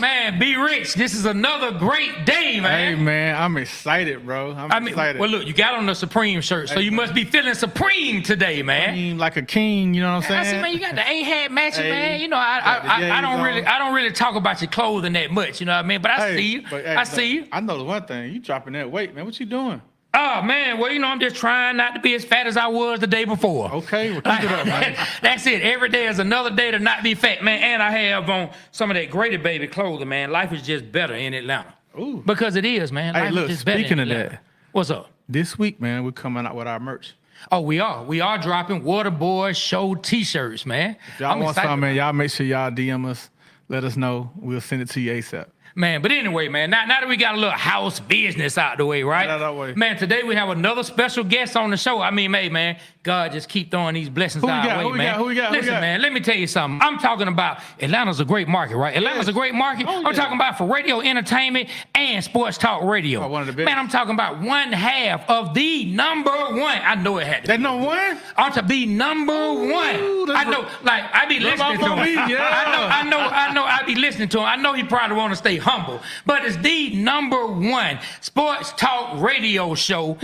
Man, be rich. This is another great day, man. Hey, man, I'm excited, bro. I'm excited. Well, look, you got on the Supreme shirt, so you must be feeling supreme today, man. Like a king, you know what I'm saying? I see, man, you got the A-hat matching, man. You know, I don't really talk about your clothing that much, you know what I mean? But I see you. I see you. I know the one thing. You dropping that weight, man. What you doing? Oh, man, well, you know, I'm just trying not to be as fat as I was the day before. Okay, well, keep it up, man. That's it. Every day is another day to not be fat, man. And I have on some of that Greater Baby clothing, man. Life is just better in Atlanta. Ooh. Because it is, man. Hey, Life look, is just better speaking in of Atlanta. that. What's up? This week, man, we're coming out with our merch. Oh, we are. We are dropping Waterboy Show T-shirts, man. If y'all want some, man, y'all make sure y'all DM us. Let us know. We'll send it to you ASAP. Man, but anyway, man, now that we got a little house business out the way, right? Out the way. Man, today we have another special guest on the show. I mean, hey, man, God just keep throwing these blessings our way, man. Who we got? Listen, man, let me tell you something. I'm talking about Atlanta's a great market, right? Atlanta's a great market. I'm talking about for radio, entertainment, and sports talk radio. Oh, one of the best. Man, I'm talking about one half of the number one. I know it had to That be. number one? Ought to be number one. I know, like, I be listening to him. Yeah. I know, I be listening to him. I know he probably want to stay humble, but it's the number one sports talk radio show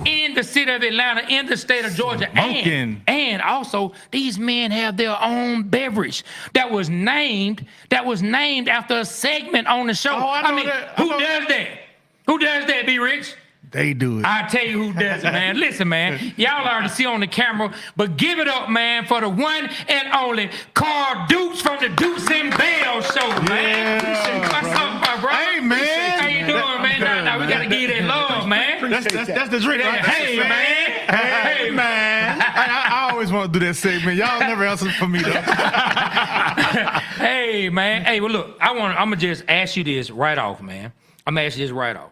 in the city of Atlanta, in the state of Georgia. And also, these men have their own beverage that was named after a segment on the show. Oh, I mean, who does that? Who does that, B. Rich? They do it. I tell you who does it, man. Listen, man, y'all already see on the camera, but give it up, man, for the one and only Carl Dukes from the Dukes and Bell Show, man. Yeah, What's up, my bro? Hey, man. How you doing, man? Now we gotta give you that love, man. That's the drink. Right? Hey, man. Hey, man. I always want to do that segment. Y'all never answer for me, though. Hey, man. Hey, well, look, I'm gonna just ask you this right off, man. I'm gonna ask you this right off.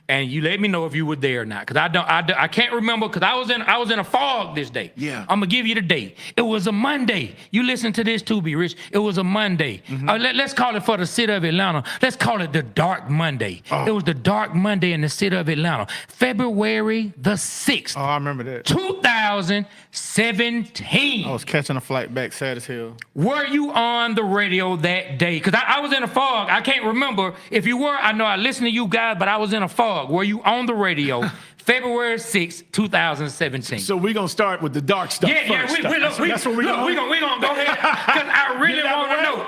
And you let me know if you were there or not, because I can't remember, because I was in a fog this day. Yeah. I'm gonna give you the date. It was a Monday. You listen to this too, B. Rich. It was a Monday. Let's call it for the city of Atlanta. Let's call it the Dark Monday. Oh. It was the Dark Monday in the city of Atlanta, February the 6th. Oh, I remember that. 2017. I was catching a flight back, sad as hell. Were you on the radio that day? Because I was in a fog. I can't remember. If you were, I know I listened to you guys, but I was in a fog. Were you on the radio February 6, 2017? So we're going to start with the dark stuff first. That's what we're going to go ahead. Because I really want to know.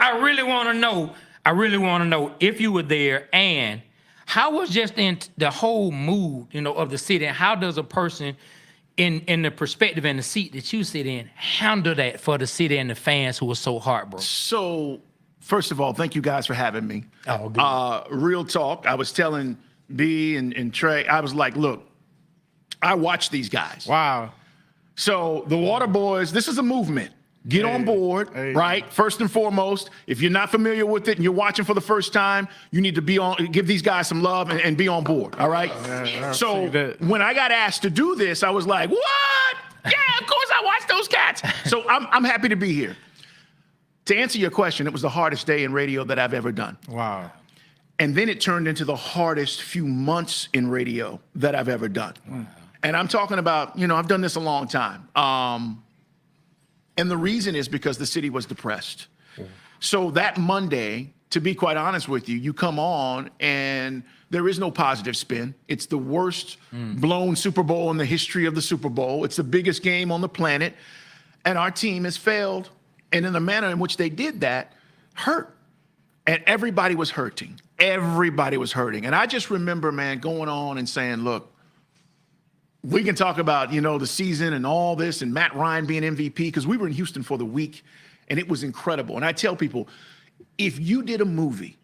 I really want to know if you were there, and how was just in the whole mood, you know, of the city, and how does a person in the perspective and the seat that you sit in handle that for the city and the fans who were so heartbroken? So, first of all, thank you guys for having me. Oh, good. Real talk, I was telling B and Trey, I was like, look, I watch these guys. Wow. So the Water Boys, this is a movement. Get on board, right? First and foremost, if you're not familiar with it and you're watching for the first time, you need to give these guys some love and be on board, all right? So when I got asked to do this, I was like, what? Yeah, of course I watch those cats. So I'm happy to be here. To answer your question, it was the hardest day in radio that I've ever done. Wow. And then it turned into the hardest few months in radio that I've ever done. Wow. And I'm talking about, you know, I've done this a long time. And the reason is because the city was depressed. So that Monday, to be quite honest with you, you come on and there is no positive spin. It's the worst blown Super Bowl in the history of the Super Bowl. It's the biggest game on the planet. And our team has failed. And in the manner in which they did that, hurt. And everybody was hurting. Everybody was hurting. And I just remember, man, going on and saying, look, we can talk about, you know, the season and all this and Matt Ryan being MVP, because we were in Houston for the week and it was incredible. And I tell people, if you did a movie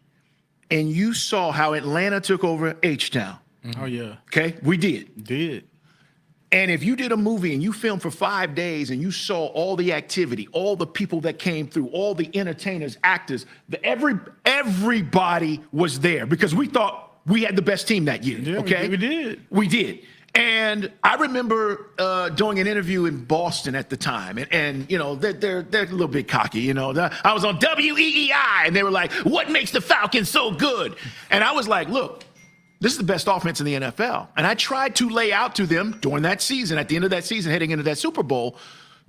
and you saw how Atlanta took over H-Town. Oh, yeah. Okay, we did. Did. And if you did a movie and you filmed for 5 days and you saw all the activity, all the people that came through, all the entertainers, actors, everybody was there because we thought we had the best team that year. Yeah, okay, we did. We did. And I remember doing an interview in Boston at the time, and you know they're a little bit cocky, you know. I was on WEEI, and they were like, "What makes the Falcons so good?" And I was like, "Look, this is the best offense in the NFL." And I tried to lay out to them during that season, at the end of that season, heading into that Super Bowl,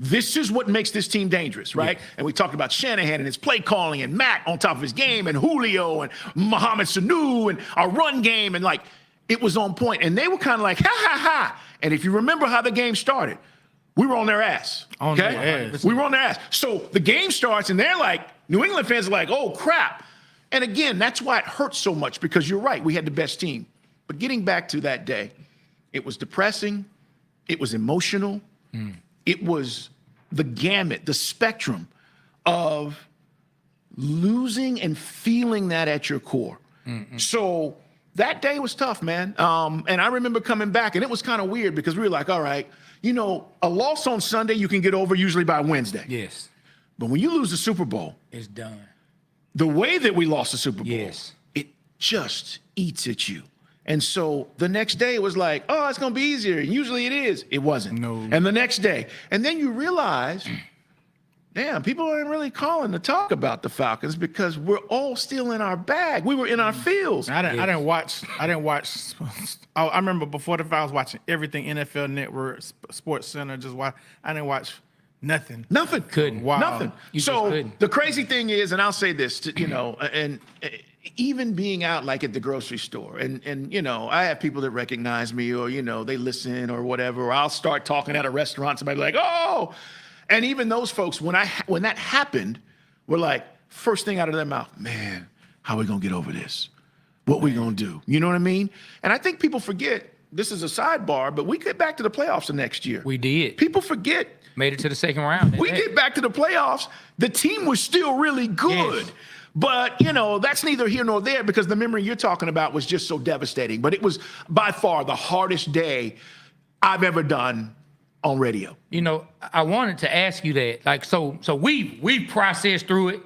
This is what makes this team dangerous, right? Yeah. And we talked about Shanahan and his play calling and Matt on top of his game and Julio and Mohamed Sanu and our run game. And like, it was on point. And they were kind of like, ha, ha, ha. And if you remember how the game started, we were on their ass. On their ass. We were on their ass. So the game starts and they're like, New England fans are like, oh, crap. And again, that's why it hurts so much, because you're right. We had the best team. But getting back to that day, it was depressing. It was emotional. It was the gamut, the spectrum of losing and feeling that at your core. So that day was tough, man. And I remember coming back, and it was kind of weird because we were like, all right, you know, a loss on Sunday you can get over usually by Wednesday. Yes. But when you lose the Super Bowl, It's done. the way that we lost the Super Bowl, Yes. it just eats at you. And so the next day it was like, oh, it's going to be easier. And usually it is. It wasn't. No. And the next day. And then you realize, damn, people aren't really calling to talk about the Falcons because we're all still in our bag. We were in our fields. I didn't watch. I remember before the Falcons watching everything, NFL Network, Sports Center. I didn't watch nothing. Nothing. Couldn't. Wow. Nothing. You just So couldn't. the crazy thing is, and I'll say this, you know, and even being out like at the grocery store, and you know, I have people that recognize me, or you know, they listen or whatever. Or I'll start talking at a restaurant, somebody like, oh, and even those folks, when that happened, were like, first thing out of their mouth, man, how are we gonna get over this? What we gonna do? You know what I mean? And I think people forget. This is a sidebar, but we get back to the playoffs the next year. We did. People forget. Made it to the second round. We get back to the playoffs, the team was still really good. Yes. But, you know, that's neither here nor there because the memory you're talking about was just so devastating. But it was by far the hardest day I've ever done on radio. You know, I wanted to ask you that. Like, so we processed through it.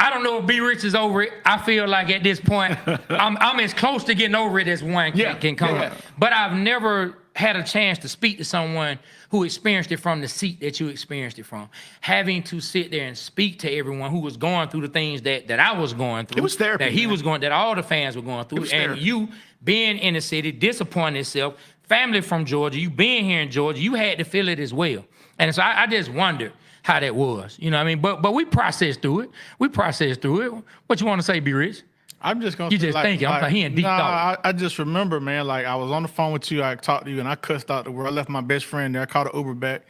I don't know if B. Rich is over it. I feel like at this point, I'm as close to getting over it as one can come. Yeah. But I've never had a chance to speak to someone who experienced it from the seat that you experienced it from. Having to sit there and speak to everyone who was going through the things that I was going through. It was therapy, That he man. was going, that all the fans were going through. was And therapy. you being in the city, disappointing yourself, family from Georgia, you being here in Georgia, you had to feel it as well. And so I just wondered how that was. You know what I mean? But we processed through it. We processed through it. What you want to say, B. Rich? I'm just gonna. You just thinking. I'm like, he in deep thought. I just remember, man. Like I was on the phone with you. I talked to you, and I cussed out the world. I left my best friend there. I called an Uber back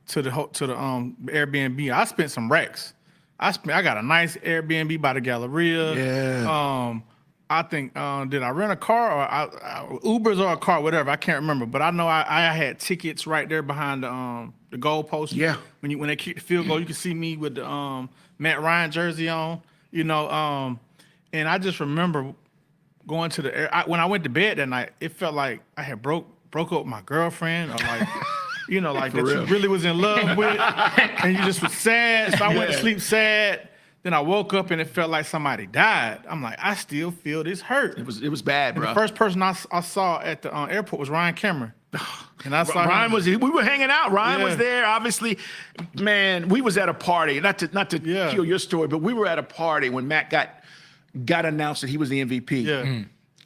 to the Airbnb. I spent some racks. I got a nice Airbnb by the Galleria. Yeah. I think did I rent a car or Ubers or a car, whatever. I can't remember, but I know I had tickets right there behind the goal post. Yeah. When they kick the field goal, you can see me with the Matt Ryan jersey on. You know. And I just remember going to the when I went to bed that night, it felt like I had broke up with my girlfriend, or like, you know, like that real. you really was in love with, and you just was sad. So I went to sleep sad. Then I woke up and it felt like somebody died. I'm like, I still feel this hurt. It was bad, bro. The first person I saw at the airport was Ryan Cameron. And I saw Ryan him. we were hanging out. Ryan Yeah. was there, obviously. Man, we was at a party. Not to Yeah. kill your story, but we were at a party when Matt got announced that he was the MVP. Yeah.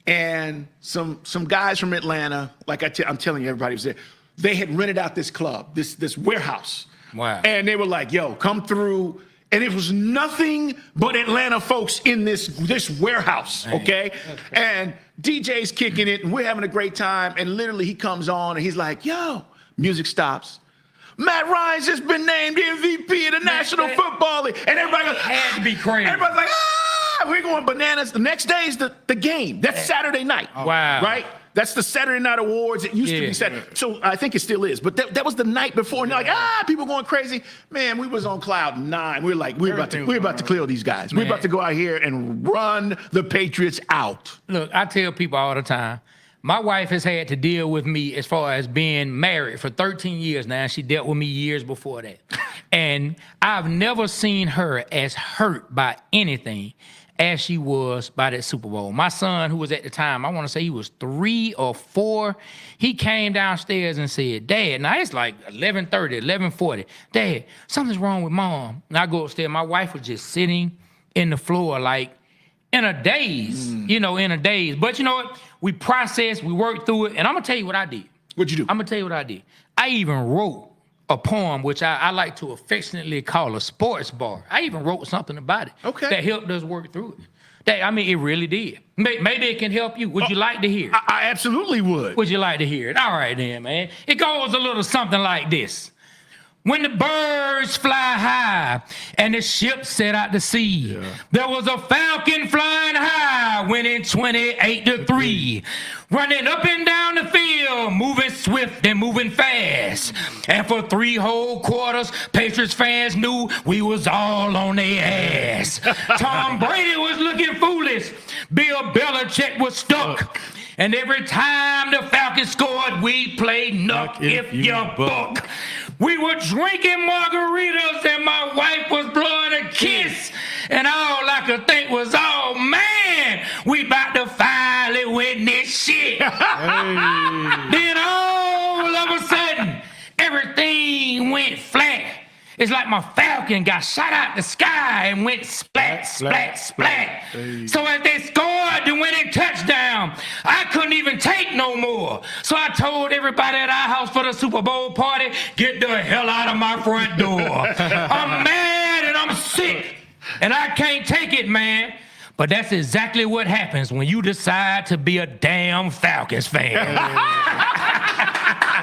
And some guys from Atlanta, like I'm telling you, everybody was there. They had rented out this club, this warehouse. Wow. And they were like, "Yo, come through." And it was nothing but Atlanta folks in this warehouse, okay? And DJ's kicking it, and we're having a great time. And literally, he comes on, and he's like, "Yo," music stops. Matt Ryan's just been named MVP of the National Football League, and everybody goes, Had to be crazy. Everybody's like, ah, we're going bananas. The next day is the game. That's Saturday night. Wow. Right? That's the Saturday Night Awards. It used to Yeah. be Saturday. So I think it still is. But that was the night before. And they're like, people going crazy. Man, we was on cloud 9. We're like, we're about to clear these guys. We're about to go out here and run the Patriots out. Look, I tell people all the time, my wife has had to deal with me as far as being married for 13 years now. She dealt with me years before that. And I've never seen her as hurt by anything as she was by that Super Bowl. My son, who was at the time, I want to say he was 3 or 4, he came downstairs and said, "Dad," now it's like 11:30, 11:40, "Dad, something's wrong with Mom." And I go upstairs, my wife was just sitting in the floor like, in a daze, in a daze. But you know what? We processed, we worked through it, and I'm gonna tell you what I did. What'd you do? I'm gonna tell you what I did. I even wrote a poem which I like to affectionately call a sports bar. I even wrote something about it. Okay. That helped us work through it. It really did. Maybe it can help you. Would you like to hear it? I absolutely would. Would you like to hear it? All right then, man. It goes a little something like this. When the birds fly high and the ships set out to sea, there was a falcon flying high, winning 28-3, running up and down the field, moving swift and moving fast. And for 3 whole quarters, Patriots fans knew we was all on their ass. Tom Brady was looking foolish. Bill Belichick was stuck. And every time the Falcons scored, we played Knuck If You Buck. We were drinking margaritas and my wife was blowing a kiss. And all I could think was, oh man, we about to finally win this shit. Then all of a sudden, everything went flat. It's like my Falcon got shot out the sky and went splat, splat, splat. So as they scored the winning touchdown, I couldn't even take no more. So I told everybody at our house for the Super Bowl party, get the hell out of my front door. I'm mad and I'm sick and I can't take it, man. But that's exactly what happens when you decide to be a damn Falcons fan. I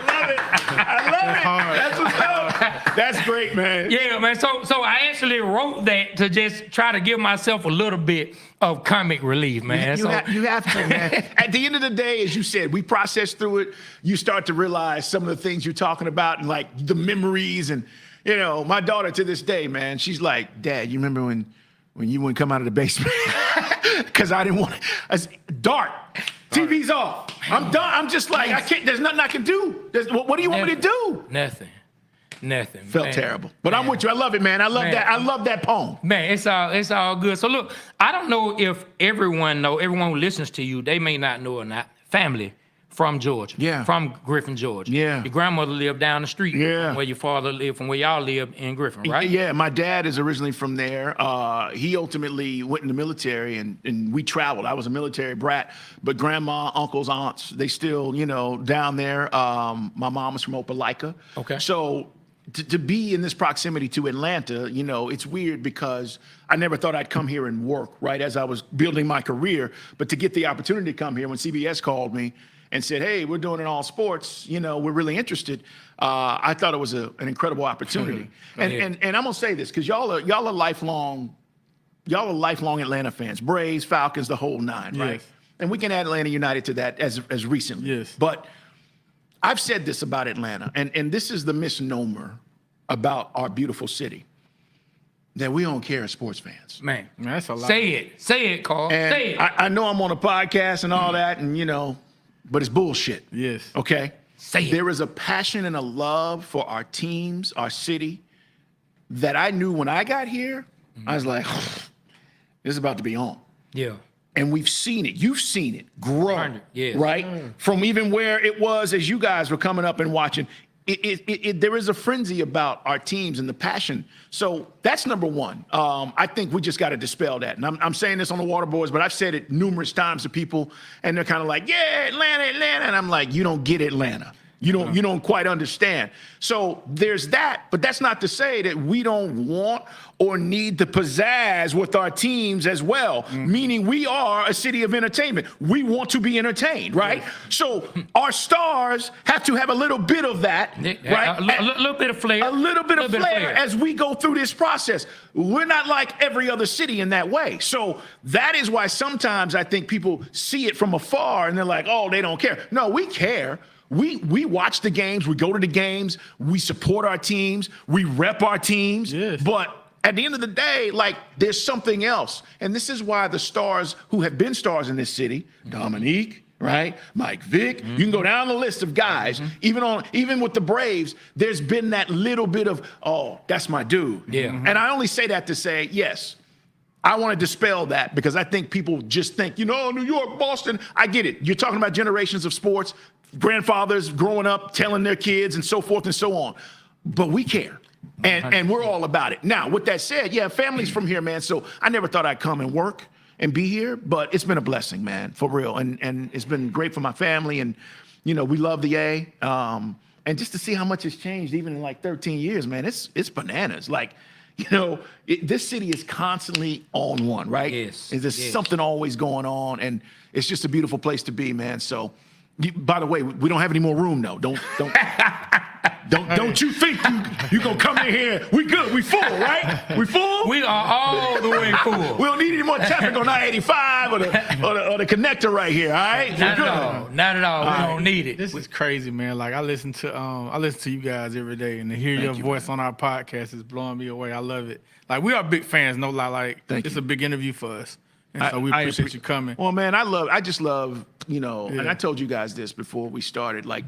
love it. That's what's up. That's great, man. Yeah, man. So I actually wrote that to just try to give myself a little bit of comic relief, man. You have to, man. At the end of the day, as you said, we process through it. You start to realize some of the things you're talking about and like the memories. And, you know, my daughter to this day, man, she's like, Dad, you remember when you wouldn't come out of the basement? Because I didn't want it. Dark. TV's off. I'm done. I'm just like, I can't, there's nothing I can do. What do you want me to do? Nothing. Felt terrible. But I'm with you. I love it, man. I love that. I love that poem. Man, it's all good. So look, I don't know if everyone who listens to you, they may not know or not. Family from Georgia. Yeah. From Griffin, Georgia. Yeah. Your grandmother lived down the street. Yeah. From where your father lived, from where y'all lived in Griffin, right? Yeah, my dad is originally from there. He ultimately went in the military and we traveled. I was a military brat, but grandma, uncles, aunts, they still, you know, down there. My mom was from Opelika. Okay. So to be in this proximity to Atlanta, you know, it's weird because I never thought I'd come here and work, right, as I was building my career. But to get the opportunity to come here when CBS called me and said, hey, we're doing it all sports, you know, we're really interested. I thought it was an incredible opportunity. And I'm gonna say this, because y'all are lifelong Atlanta fans, Braves, Falcons, the whole nine, right? Yes. And we can add Atlanta United to that as recently. Yes. But I've said this about Atlanta, and this is the misnomer about our beautiful city, that we don't care as sports fans. Man, that's a lot. Say it, Carl. And Say it. I know I'm on a podcast and all that, and you know, but it's bullshit. Yes. Okay? Say it. There is a passion and a love for our teams, our city, that I knew when I got here, I was like, this is about to be on. Yeah. And we've seen it. You've seen it grow, Yes. right? From even where it was as you guys were coming up and watching. There is a frenzy about our teams and the passion. So that's number one. I think we just got to dispel that. And I'm saying this on the Water Boys, but I've said it numerous times to people, and they're kind of like, yeah, Atlanta. And I'm like, you don't get Atlanta. You don't quite understand. So there's that, but that's not to say that we don't want or need the pizzazz with our teams as well, meaning we are a city of entertainment. We want to be entertained, right? So our stars have to have a little bit of that, right? A little bit of flair. A little bit of flair as we go through this process. We're not like every other city in that way. So that is why sometimes I think people see it from afar and they're like, oh, they don't care. No, we care. We watch the games, we go to the games, we support our teams, we rep our teams. Yes. But at the end of the day, like, there's something else. And this is why the stars who have been stars in this city, Dominique, right? Mike Vick, you can go down the list of guys, even with the Braves, there's been that little bit of, oh, that's my dude. Yeah. And I only say that to say, yes, I want to dispel that because I think people just think, you know, New York, Boston, I get it. You're talking about generations of sports, grandfathers growing up, telling their kids and so forth and so on. But we care. And we're all about it. Now, with that said, yeah, family's from here, man. So I never thought I'd come and work and be here, but it's been a blessing, man, for real. And it's been great for my family. And, you know, we love the A. And just to see how much has changed even in like 13 years, man, it's bananas. Like, you know, this city is constantly on one, right? Yes, There's yes. something always going on, and it's just a beautiful place to be, man. So, by the way, we don't have any more room, though. Don't you think you gonna come in here? We good? We full, right? We full? We are all the way full. We don't need any more traffic on I-85 or the connector right here, all right? Not at all. Not at all. We don't need it. This is crazy, man. Like I listen to you guys every day, and to hear your voice on our podcast is blowing me away. I love it. Like we are big fans, no lie. Like it's a big interview for us, and so we appreciate you coming. Well, man, I just love, you know, and I told you guys this before we started, like,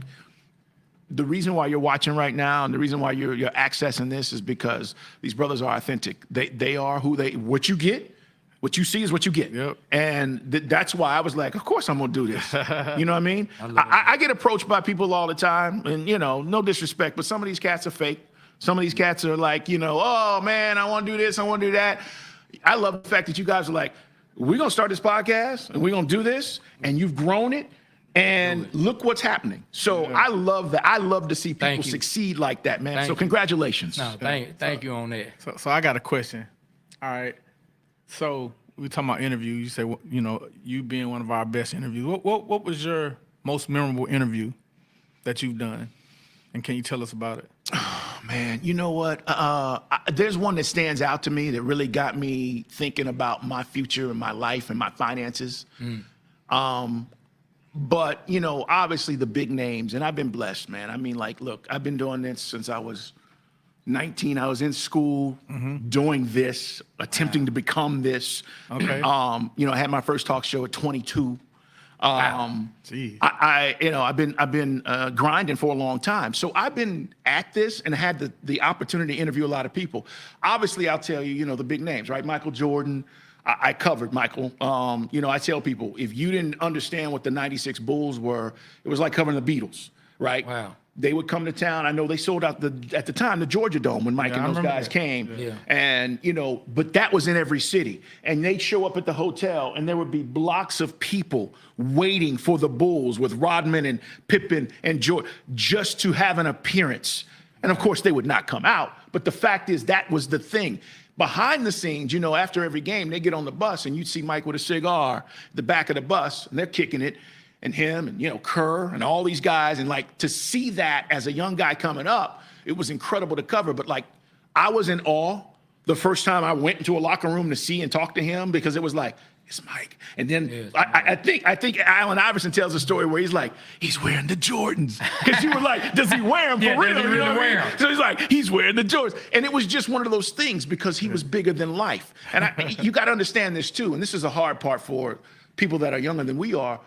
the reason why you're watching right now and the reason why you're accessing this is because these brothers are authentic. They are what you get, what you see is what you get. Yep. And that's why I was like, of course I'm gonna do this. You know what I mean? I get approached by people all the time, and you know, no disrespect, but some of these cats are fake. Some of these cats are like, you know, oh man, I want to do this, I want to do that. I love the fact that you guys are like, we're gonna start this podcast and we're gonna do this, and you've grown it. And look what's happening. So I love that. I love to see people succeed like that, man. So congratulations. No, thank you on that. So I got a question. All right. So we talking about interviews. You said, you know, you being one of our best interviews. What was your most memorable interview that you've done? And can you tell us about it? Oh, man, you know what? There's one that stands out to me that really got me thinking about my future and my life and my finances. But, you know, obviously the big names, and I've been blessed, man. I mean, like, look, I've been doing this since I was 19. I was in school doing this, attempting to become this. Okay. You know, I had my first talk show at 22. Gee. I've been grinding for a long time. So I've been at this and had the opportunity to interview a lot of people. Obviously, I'll tell you, you know, the big names, right? Michael Jordan. I covered Michael. You know, I tell people, if you didn't understand what the 96 Bulls were, it was like covering the Beatles, right? Wow. They would come to town. I know they sold out at the time, the Georgia Dome when Mike and those guys came. Yeah. And, you know, but that was in every city. And they'd show up at the hotel and there would be blocks of people waiting for the Bulls with Rodman and Pippen and George just to have an appearance. And of course, they would not come out. But the fact is, that was the thing. Behind the scenes, you know, after every game, they get on the bus and you'd see Mike with a cigar at the back of the bus, and they're kicking it, and him and, you know, Kerr and all these guys. And like, to see that as a young guy coming up, it was incredible to cover. But like, I was in awe the first time I went into a locker room to see and talk to him, because it was like, it's Mike. And then I think Allen Iverson tells a story where he's like, he's wearing the Jordans. Because you were like, does he wear them for real? Does he really wear them? So he's like, he's wearing the Jordans. And it was just one of those things because he was bigger than life. And you got to understand this too. And this is a hard part for people that are younger than we are.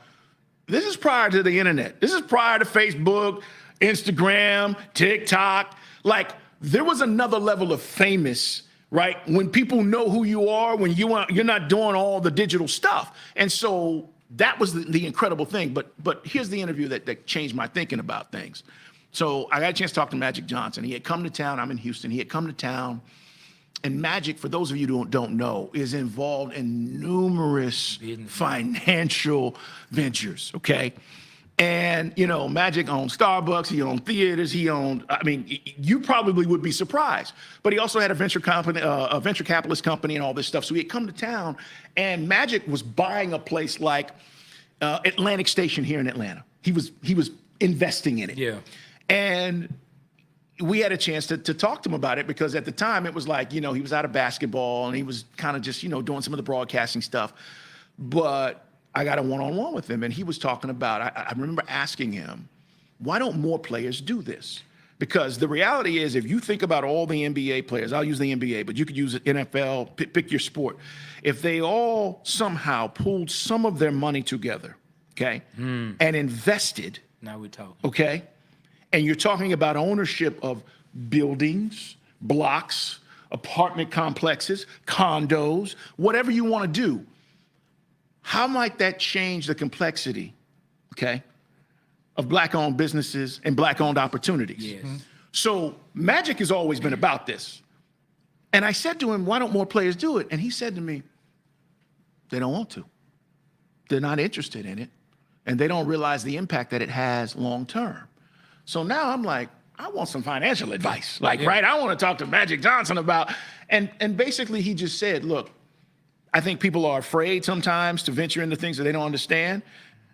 This is prior to the internet. This is prior to Facebook, Instagram, TikTok. Like, there was another level of famous, right? When people know who you are, when you're not doing all the digital stuff. And so that was the incredible thing. But here's the interview that changed my thinking about things. So I got a chance to talk to Magic Johnson. He had come to town. I'm in Houston. He had come to town. And Magic, for those of you who don't know, is involved in numerous financial ventures, okay? And, you know, Magic owned Starbucks, he owned theaters, he owned, I mean, you probably would be surprised. But he also had a venture capitalist company and all this stuff. So he had come to town, and Magic was buying a place like Atlantic Station here in Atlanta. He was investing in it. Yeah. And we had a chance to talk to him about it, because at the time it was like, you know, he was out of basketball and he was kind of just, you know, doing some of the broadcasting stuff. But I got a one-on-one with him, and he was talking about, I remember asking him, why don't more players do this? Because the reality is, if you think about all the NBA players, I'll use the NBA, but you could use NFL, pick your sport. If they all somehow pulled some of their money together, okay, and invested. Now we're talking. Okay, and you're talking about ownership of buildings, blocks, apartment complexes, condos, whatever you want to do. How might that change the complexity, okay, of Black-owned businesses and Black-owned opportunities? Yes. So Magic has always been about this. And I said to him, why don't more players do it? And he said to me, they don't want to. They're not interested in it. And they don't realize the impact that it has long term. So now I'm like, I want some financial advice. Like, right? I want to talk to Magic Johnson about, and basically he just said, look, I think people are afraid sometimes to venture into things that they don't understand.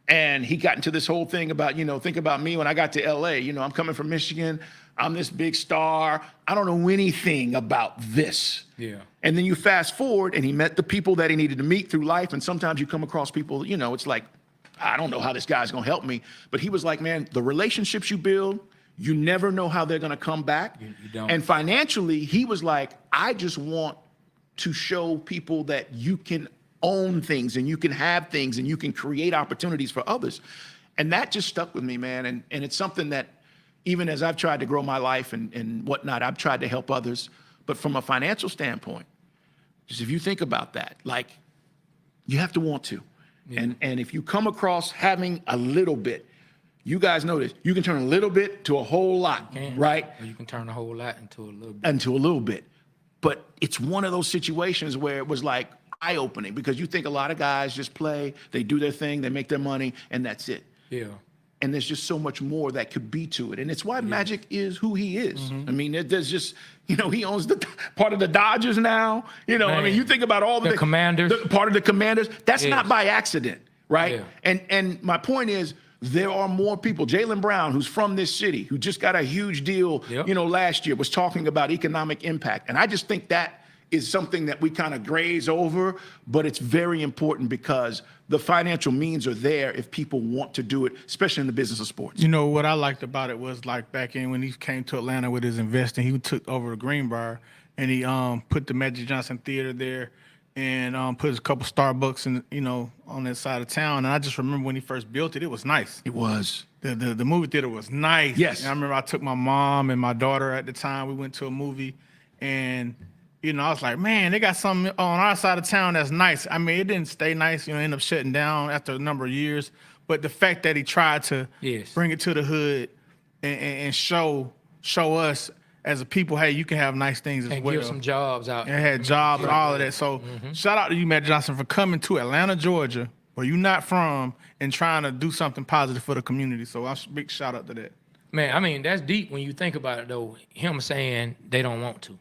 And he got into this whole thing about, think about me when I got to LA. I'm coming from Michigan. I'm this big star. I don't know anything about this. Yeah. And then you fast forward, and he met the people that he needed to meet through life. And sometimes you come across people, it's like, I don't know how this guy's gonna help me. But he was like, man, the relationships you build, you never know how they're gonna come back. You don't. And financially, he was like, I just want to show people that you can own things and you can have things and you can create opportunities for others. And that just stuck with me, man. And it's something that even as I've tried to grow my life and whatnot, I've tried to help others. But from a financial standpoint, just if you think about that, like, you have to want to. Yeah. And if you come across having a little bit, you guys know this, you can turn a little bit to a whole lot, right? Or you can turn a whole lot into a little bit. Into a little bit. But it's one of those situations where it was like eye-opening, because you think a lot of guys just play, they do their thing, they make their money, and that's it. Yeah. And there's just so much more that could be to it. And it's why Magic is who he is. Mm-hmm. I mean, there's just, he owns the part of the Dodgers now. Man. I mean, you think about all the Commanders. Part of the Commanders. That's not by accident, right? Yeah. And my point is, there are more people. Jaylen Brown, who's from this city, who just got a huge deal, last year, was talking about economic impact. And I just think that is something that we kind of graze over, but it's very important because the financial means are there if people want to do it, especially in the business of sports. What I liked about it was, like, back in when he came to Atlanta with his investing, he took over the Greenbrier and he put the Magic Johnson Theater there and put a couple Starbucks in, on that side of town. And I just remember when he first built it, it was nice. It was. The movie theater was nice. Yes. And I remember I took my mom and my daughter at the time. We went to a movie, and I was like, man, they got something on our side of town that's nice. I mean, it didn't stay nice. Ended up shutting down after a number of years. But the fact that he tried to bring it to the hood and show us as a people, hey, you can have nice things as well. And give some jobs out. And had jobs and all of that. So shout out to you, Matt Johnson, for coming to Atlanta, Georgia, where you're not from, and trying to do something positive for the community. So a big shout out to that. Man, I mean, that's deep when you think about it, though. Him saying they don't want to.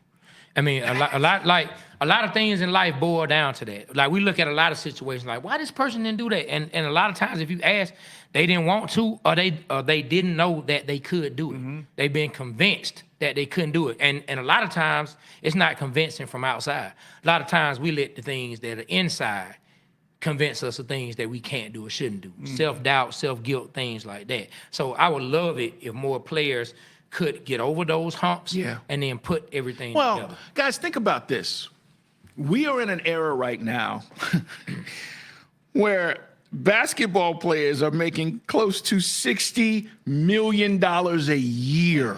I mean, a lot of things in life boil down to that. Like, we look at a lot of situations like, why this person didn't do that? And a lot of times, if you ask, they didn't want to, or they didn't know that they could do it. Mm-hmm. They've been convinced that they couldn't do it. And a lot of times, it's not convincing from outside. A lot of times, we let the things that are inside convince us of things that we can't do or shouldn't do. Mm-hmm. Self-doubt, self-guilt, things like that. So I would love it if more players could get over those humps and then put everything together. Well, guys, think about this. We are in an era right now where basketball players are making close to $60 million a year.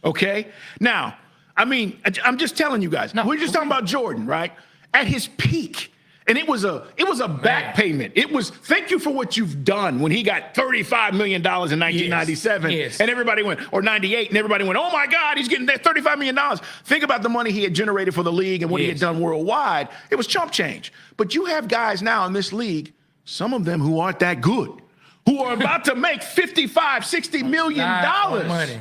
Okay? Now, I mean, I'm just telling you guys. We're just talking about Jordan, right? At his peak. And it was a back payment. It was, thank you for what you've done, when he got $35 million in 1997. Yes. And everybody went, or 98, and everybody went, oh my God, he's getting that $35 million. Think about the money he had generated for the league and what he had done worldwide. It was chump change. But you have guys now in this league, some of them who aren't that good, who are about to make $55, $60 million money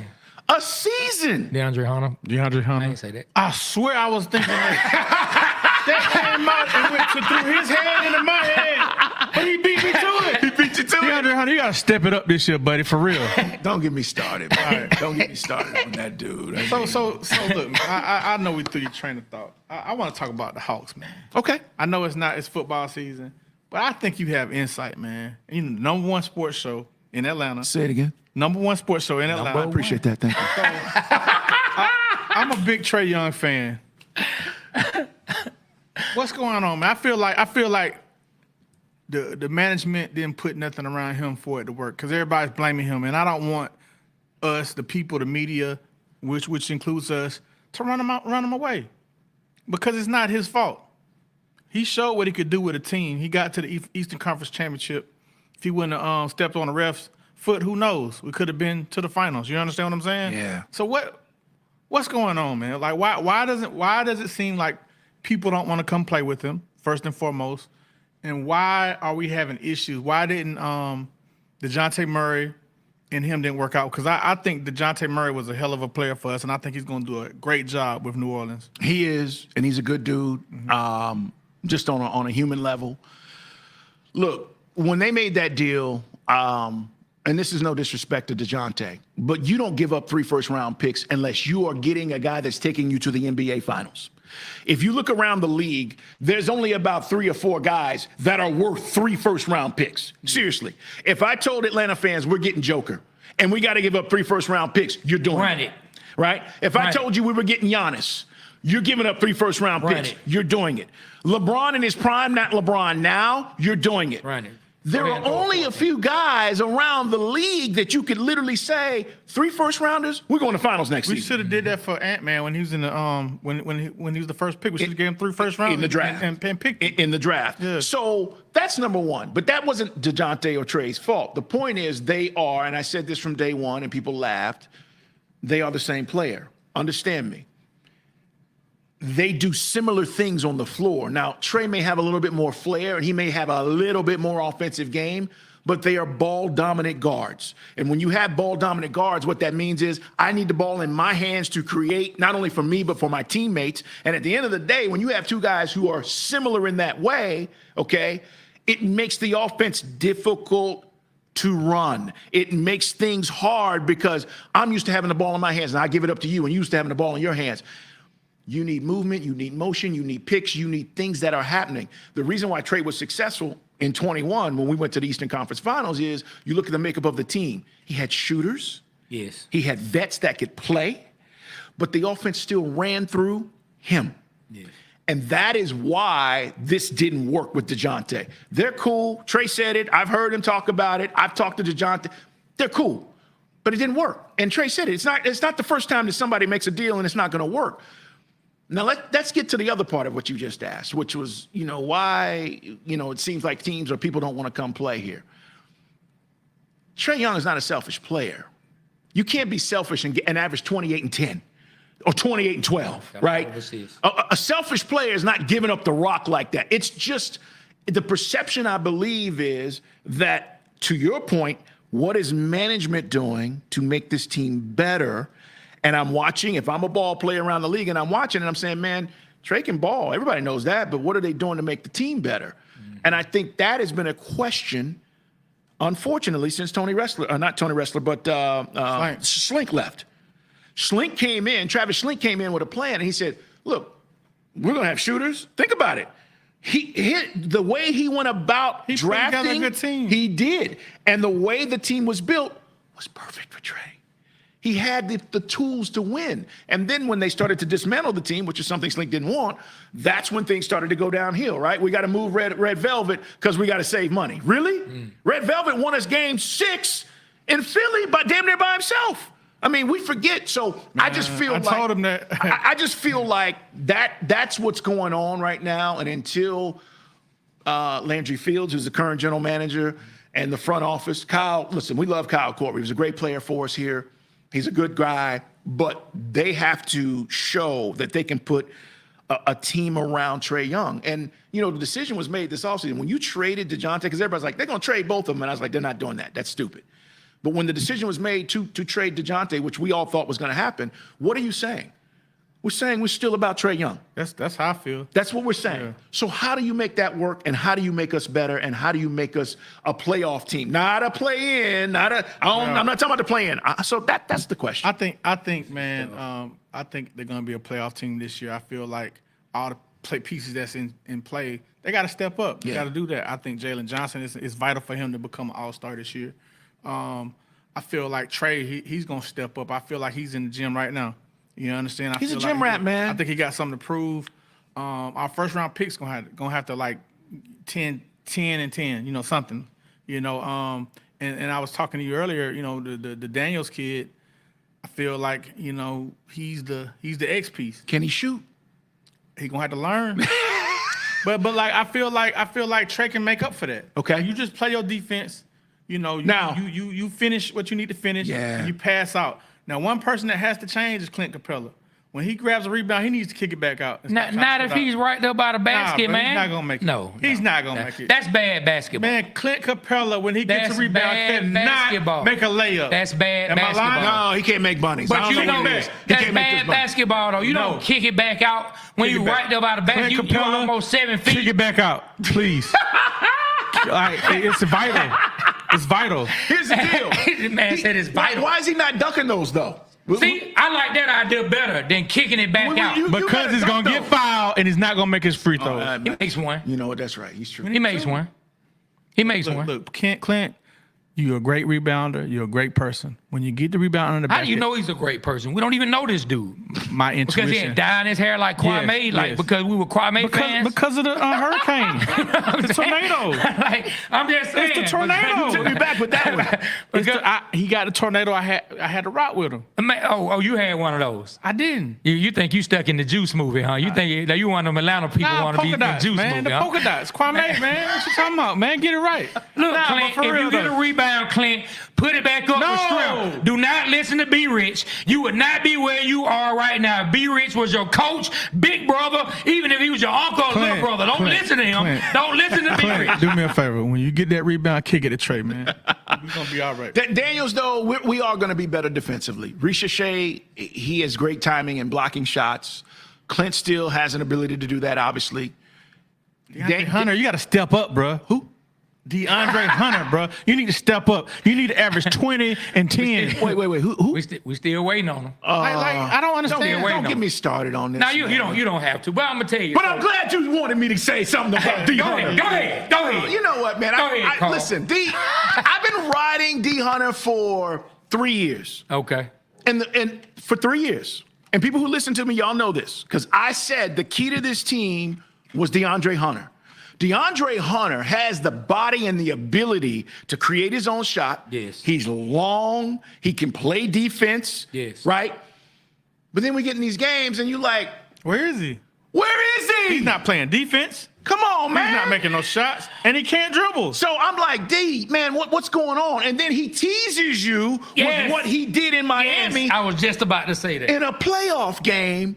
a season. DeAndre Hunter. I didn't say that. I swear I was thinking that. That came out and went through his head into my head. But he beat me to it. He beat you to it. DeAndre Hunter, you got to step it up this year, buddy, for real. Don't get me started. Man. Don't get me started on that dude. So look, I know we threw your train of thought. I want to talk about the Hawks, man. Okay. I know it's football season, but I think you have insight, man. The number one sports show in Atlanta. Say it again. Number one sports show in Atlanta. I appreciate that. Thank you. So, I'm a big Trae Young fan. What's going on, man? I feel like the management didn't put nothing around him for it to work, because everybody's blaming him, and I don't want us, the people, the media, which includes us, to run him away, because it's not his fault. He showed what he could do with a team. He got to the Eastern Conference Championship. If he wouldn't have stepped on the ref's foot, who knows? We could have been to the finals. You understand what I'm saying? Yeah. So what's going on, man? Like, why does it seem like people don't want to come play with him, first and foremost? And why are we having issues? Why didn't DeJounte Murray and him didn't work out, because I think DeJounte Murray was a hell of a player for us, and I think he's going to do a great job with New Orleans. He is, and he's a good dude, just on a human level. Look, when they made that deal, and this is no disrespect to DeJounte, but you don't give up 3 first-round picks unless you are getting a guy that's taking you to the NBA Finals. If you look around the league, there's only about 3 or 4 guys that are worth 3 first-round picks. Seriously. If I told Atlanta fans we're getting Joker and we got to give up 3 first-round picks, you're doing it. Right? If I told you we were getting Giannis, you're giving up 3 first-round picks. You're doing it. LeBron in his prime, not LeBron now, you're doing it. There are only a few guys around the league that you could literally say 3 first-rounders, we're going to finals next season. We should have did that for Ant-Man when he was in the when he was the first pick. We should have gave him 3 first rounds in the draft and picked him. in the draft. Yeah. So that's number one. But that wasn't DeJounte or Trey's fault. The point is they are, and I said this from day one, and people laughed. They are the same player. Understand me. They do similar things on the floor. Now, Trey may have a little bit more flair and he may have a little bit more offensive game, but they are ball-dominant guards. And when you have ball-dominant guards, what that means is I need the ball in my hands to create, not only for me, but for my teammates. And at the end of the day, when you have 2 guys who are similar in that way, okay, it makes the offense difficult to run. It makes things hard because I'm used to having the ball in my hands and I give it up to you, and you used to having the ball in your hands. You need movement, you need motion, you need picks, you need things that are happening. The reason why Trey was successful in 21 when we went to the Eastern Conference Finals is you look at the makeup of the team. He had shooters. Yes. He had vets that could play, but the offense still ran through him. Yes. And that is why this didn't work with DeJounte. They're cool. Trey said it. I've heard him talk about it. I've talked to DeJounte. They're cool, but it didn't work. And Trey said it. It's not the first time that somebody makes a deal and it's not going to work. Now, let's get to the other part of what you just asked, which was, why, it seems like teams or people don't want to come play here. Trae Young is not a selfish player. You can't be selfish and average 28 and 10 or 28 and 12, right? A selfish player is not giving up the rock like that. It's just the perception, I believe, is that, to your point, what is management doing to make this team better? And I'm watching, if I'm a ball player around the league and I'm watching and I'm saying, man, Trey can ball. Everybody knows that. But what are they doing to make the team better? Mm-hmm. And I think that has been a question, unfortunately, since not Tony Wrestler, but Slink left. Slink came in, Travis Slink came in with a plan, and he said, look, we're going to have shooters. Think about it. The way he went about drafting, a good team. He did. And the way the team was built was perfect for Trey. He had the tools to win. And then when they started to dismantle the team, which is something Slink didn't want, that's when things started to go downhill, right? We got to move Red Velvet because we got to save money. Really? Red Velvet won us game 6 in Philly damn near by himself. I mean, we forget. So I just feel I told him that. I just feel like that's what's going on right now. And until Landry Fields, who's the current general manager, and the front office, Kyle, listen, we love Kyle Korver. He was a great player for us here. He's a good guy, but they have to show that they can put a team around Trae Young. And, the decision was made this offseason. When you traded DeJounte, because everybody's like, they're going to trade both of them. And I was like, they're not doing that. That's stupid. But when the decision was made to trade DeJounte, which we all thought was going to happen, what are you saying? We're saying we're still about Trae Young. That's how I feel. That's what we're saying. Yeah. So how do you make that work, and how do you make us better, and how do you make us a playoff team? Not a play-in, I'm not talking about the play-in. So that's the question. I think, man, I think they're going to be a playoff team this year. I feel like all the play pieces that's in play, they got to step up. They got to do that. I think Jalen Johnson is vital for him to become an all-star this year. I feel like Trae, he's going to step up. I feel like he's in the gym right now. You understand? He's a gym rat, man. I think he got something to prove. Our first round pick's gonna have to like 10 and 10, something. And I was talking to you earlier, the Daniels kid, I feel like, he's the X piece. Can he shoot? He gonna have to learn. but like I feel like Trae can make up for that. Okay. You just play your defense, now you finish what you need to finish, and you pass out. Now, one person that has to change is Clint Capella. When he grabs a rebound, he needs to kick it back out. and stop trying Not to if shoot he's out. right there by the basket, bro, man. He's not gonna make it. No, he's not gonna make it. That's bad basketball. Man, Clint Capella, when he gets That's a rebound, bad cannot basketball. make a layup. That's bad Am I lying? basketball. No, he can't make bunnies. I But don't you know know what it is. He that's can't make this bad bunny. basketball though. You No. don't kick it back out when Kick you it back. right there by the basket. Clint You Capella, almost 7 Kick feet. it back out, please. Like, it's vital. It's vital. Here's the deal. The man said it's vital. Why is he not ducking those though? See, I like that idea better than kicking it back out. You Because gotta he's dunk gonna get those. fouled and he's not gonna make his free throws. He makes one. You know what? That's right. He's true. He makes one. He makes one. Look, Clint, you're a great rebounder. You're a great person. When you get the rebound on the How back, do you know he's a great person? We don't even know this dude. my Because intuition? he had dye in his hair like Kwame, Yes, like yes. because we were Kwame fans. because of the hurricane, the tornado. Like, I'm just saying. It's the tornado. You took me back with that one. Because, He got the tornado. I had to rock with him. oh, you had one of those. I didn't. You think you stuck in the Juice movie, huh? You think that you one of them Atlanta people Nah, want to be polka in the dots, Juice man. movie, The huh? polka dots. Kwame, man. What you talking about, man? Get it right. Look, Nah, Clint, but for if real, you get a though. rebound, Clint, put it back up the No. strip. Do not listen to B Rich. You would not be where you are right now. B Rich was your coach, big brother, even if he was your uncle or little brother. Don't listen to him. Clint. Don't listen to B Rich. Do me a favor. When you get that rebound, kick it to Trey, man. We're gonna be all right. Daniels, though, we are going to be better defensively. Ricochet, he has great timing and blocking shots. Clint still has an ability to do that, obviously. DeAndre Hunter, you got to step up, bro. Who? DeAndre Hunter, bro. You need to step up. You need to average 20 and 10. Wait. Who? We still waiting on him. I don't understand. wait, Don't no. get me started on this. Now you man. don't have to, but I'm gonna tell you. But I'm glad you wanted me to say something about D. Go Hunter. ahead. Go ahead. You know what, man? Go ahead, Carl. Listen, I've been riding D. Hunter for 3 years. Okay. And for 3 years. And people who listen to me, y'all know this. Because I said the key to this team was DeAndre Hunter. DeAndre Hunter has the body and the ability to create his own shot. Yes. He's long. He can play defense. Yes. Right? But then we get in these games and you like, Where is he? where is he? He's not playing defense. Come on, man. He's not making no shots, and he can't dribble. So I'm like, D, man, what's going on? And then he teases you Yes. with what he did in Miami Yes, I was just about to say that. in a playoff game,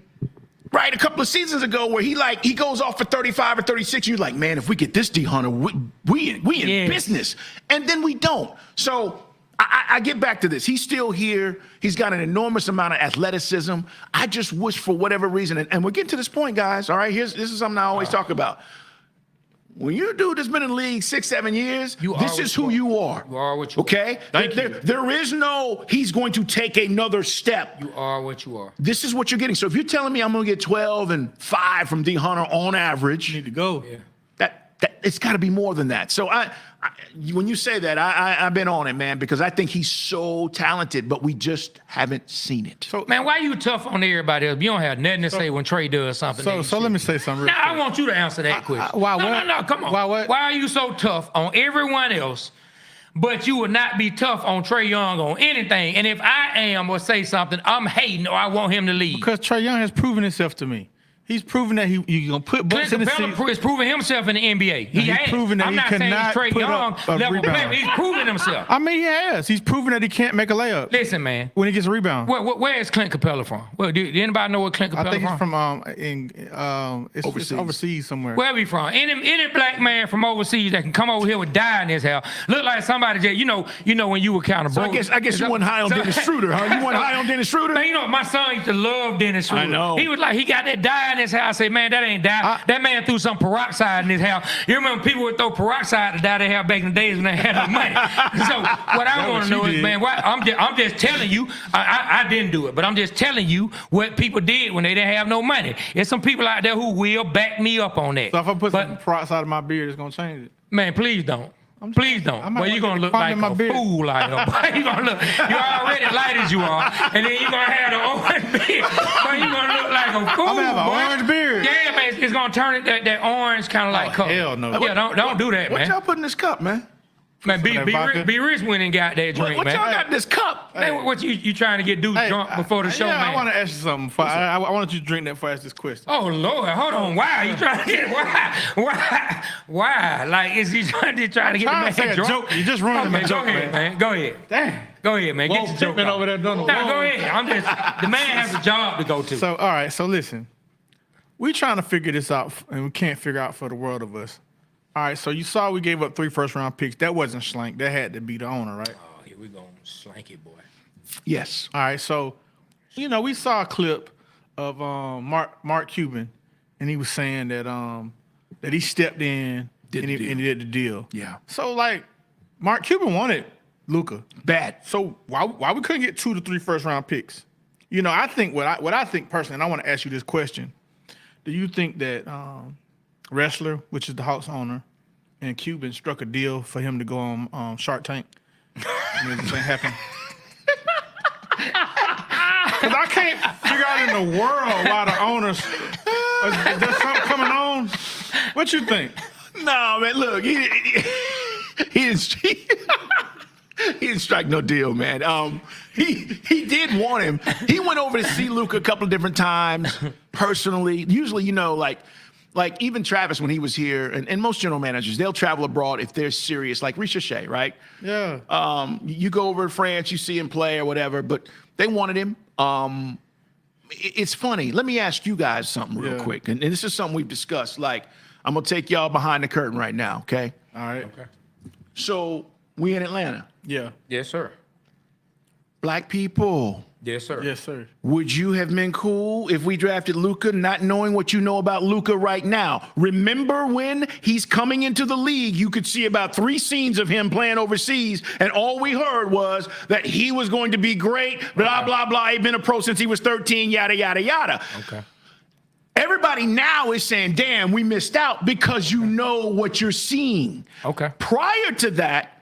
right? A couple of seasons ago, where he goes off for 35 or 36. You're like, man, if we get this D Hunter, we in Yes. business. And then we don't. So I get back to this. He's still here. He's got an enormous amount of athleticism. I just wish, for whatever reason, and we're getting to this point, guys. All right, this is something I always talk about. When you're a dude that's been in the league 6-7 years, this is who you are. You are what you are. Okay? There is no, he's going to take another step. You are what you are. This is what you're getting. So if you're telling me I'm going to get 12 and 5 from D Hunter on average, Need to go. Yeah. that it's got to be more than that. So when you say that, I've been on it, man, because I think he's so talented, but we just haven't seen it. So, Man, why you tough on everybody else? You don't have nothing to say when Trey does something. so let me say something real Now, I quick. want you to answer that question. why no, what? No, come on. Why what? Why are you so tough on everyone else, but you would not be tough on Trey Young on anything? And if I am or say something, I'm hating or I want him to leave. Because Trey Young has proven himself to me. He's proven that he's going to put butts in Clint the Capella seat. is proving himself in the NBA. He he's has. proven that I'm he not saying he's cannot Trey put Young up a level rebound. player. He's proving himself. I mean, he has. He's proven that he can't make a layup Listen, man. when he gets a rebound. Where is Clint Capella from? Well, do anybody know where Clint I Capella think from? he's from it's overseas somewhere. Where we from? Any black man from overseas that can come over here with dye in his hair, look like somebody that you know when you were kind of So broke. I guess you went high on Dennis Schroeder, huh? You went high on Dennis Schroeder? Man, you know my son used to love Dennis Schroeder. I know. He was like he got that dye in his hair. I say, man, that ain't dye. That man threw some peroxide in his hair. You remember people would throw peroxide to dye their hair back in the days when they had no money. So what I want to know is, man, why, I'm just telling you. I didn't do it, but I'm just telling you what people did when they didn't have no money. There's some people out there who will back me up on that. So if I put But- some peroxide in my beard, it's going to change it. Man, please don't. Please don't. I might Well, you're wanna gonna get look the like crumb in my a beard. fool out here. Boy, you're gonna look. You're already light as you are, and then you're gonna have the orange beard. Boy, you're gonna look like a fool. I'm going to have an boy. orange beard. Yeah, man, it's gonna turn it that orange kind of like color. hell no. Yeah, don't do that, What man. y'all put in this cup, man? Man, Some of that vodka. be rich went and got that drink, What man. y'all got in this cup? Man, what you trying to get dudes Hey, drunk before the show, yeah, man? I want to ask you something. I want you to drink that before I ask this question. Oh Lord, hold on. Why are you trying to get why? Like, is he trying to get the trying man to say a drunk? joke. You just ruined my Okay, joke, go ahead, man. man. Go ahead. Damn. Go ahead, man. Get your joke Pittman off. over there doing the Nah, wall. go ahead. The man has a job to go to. So, all right. So listen, we trying to figure this out, and we can't figure out for the world of us. All right. So you saw we gave up 3 first-round picks. That wasn't Schlank. That had to be the owner, right? Oh, here we go, slanky boy. Yes. All right. So, we saw a clip of Mark Cuban, and he was saying that that he stepped in Did and the he deal. did the deal. Yeah. So like, Mark Cuban wanted Luka. Bad. So why we couldn't get 2 to 3 first-round picks? I think what I think personally, and I want to ask you this question: do you think that Wrestler, which is the Hawks owner, and Cuban struck a deal for him to go on Shark Tank? And this thing happened. Because I can't figure out in the world why the owners is there something coming on. What you think? No, man. Look, he didn't. He didn't strike no deal, man. He did want him. He went over to see Luka a couple of different times personally. Usually, like even Travis when he was here, and most general managers, they'll travel abroad if they're serious, like Ricochet, right? Yeah. You go over to France, you see him play or whatever, but they wanted him. It's funny. Let me ask you guys something real Yeah. quick, and this is something we've discussed. Like, I'm gonna take y'all behind the curtain right now, okay? All right. Okay. So we in Atlanta, Yeah. Yes, sir. black people. Yes, sir. Yes, sir. Would you have been cool if we drafted Luka, not knowing what you know about Luka right now? Remember when he's coming into the league, you could see about 3 scenes of him playing overseas, and all we heard was that he was going to be great, blah, blah, blah. He'd been a pro since he was 13, yada, yada, yada. Okay. Everybody now is saying, damn, we missed out because you know what you're seeing. Okay. Prior to that,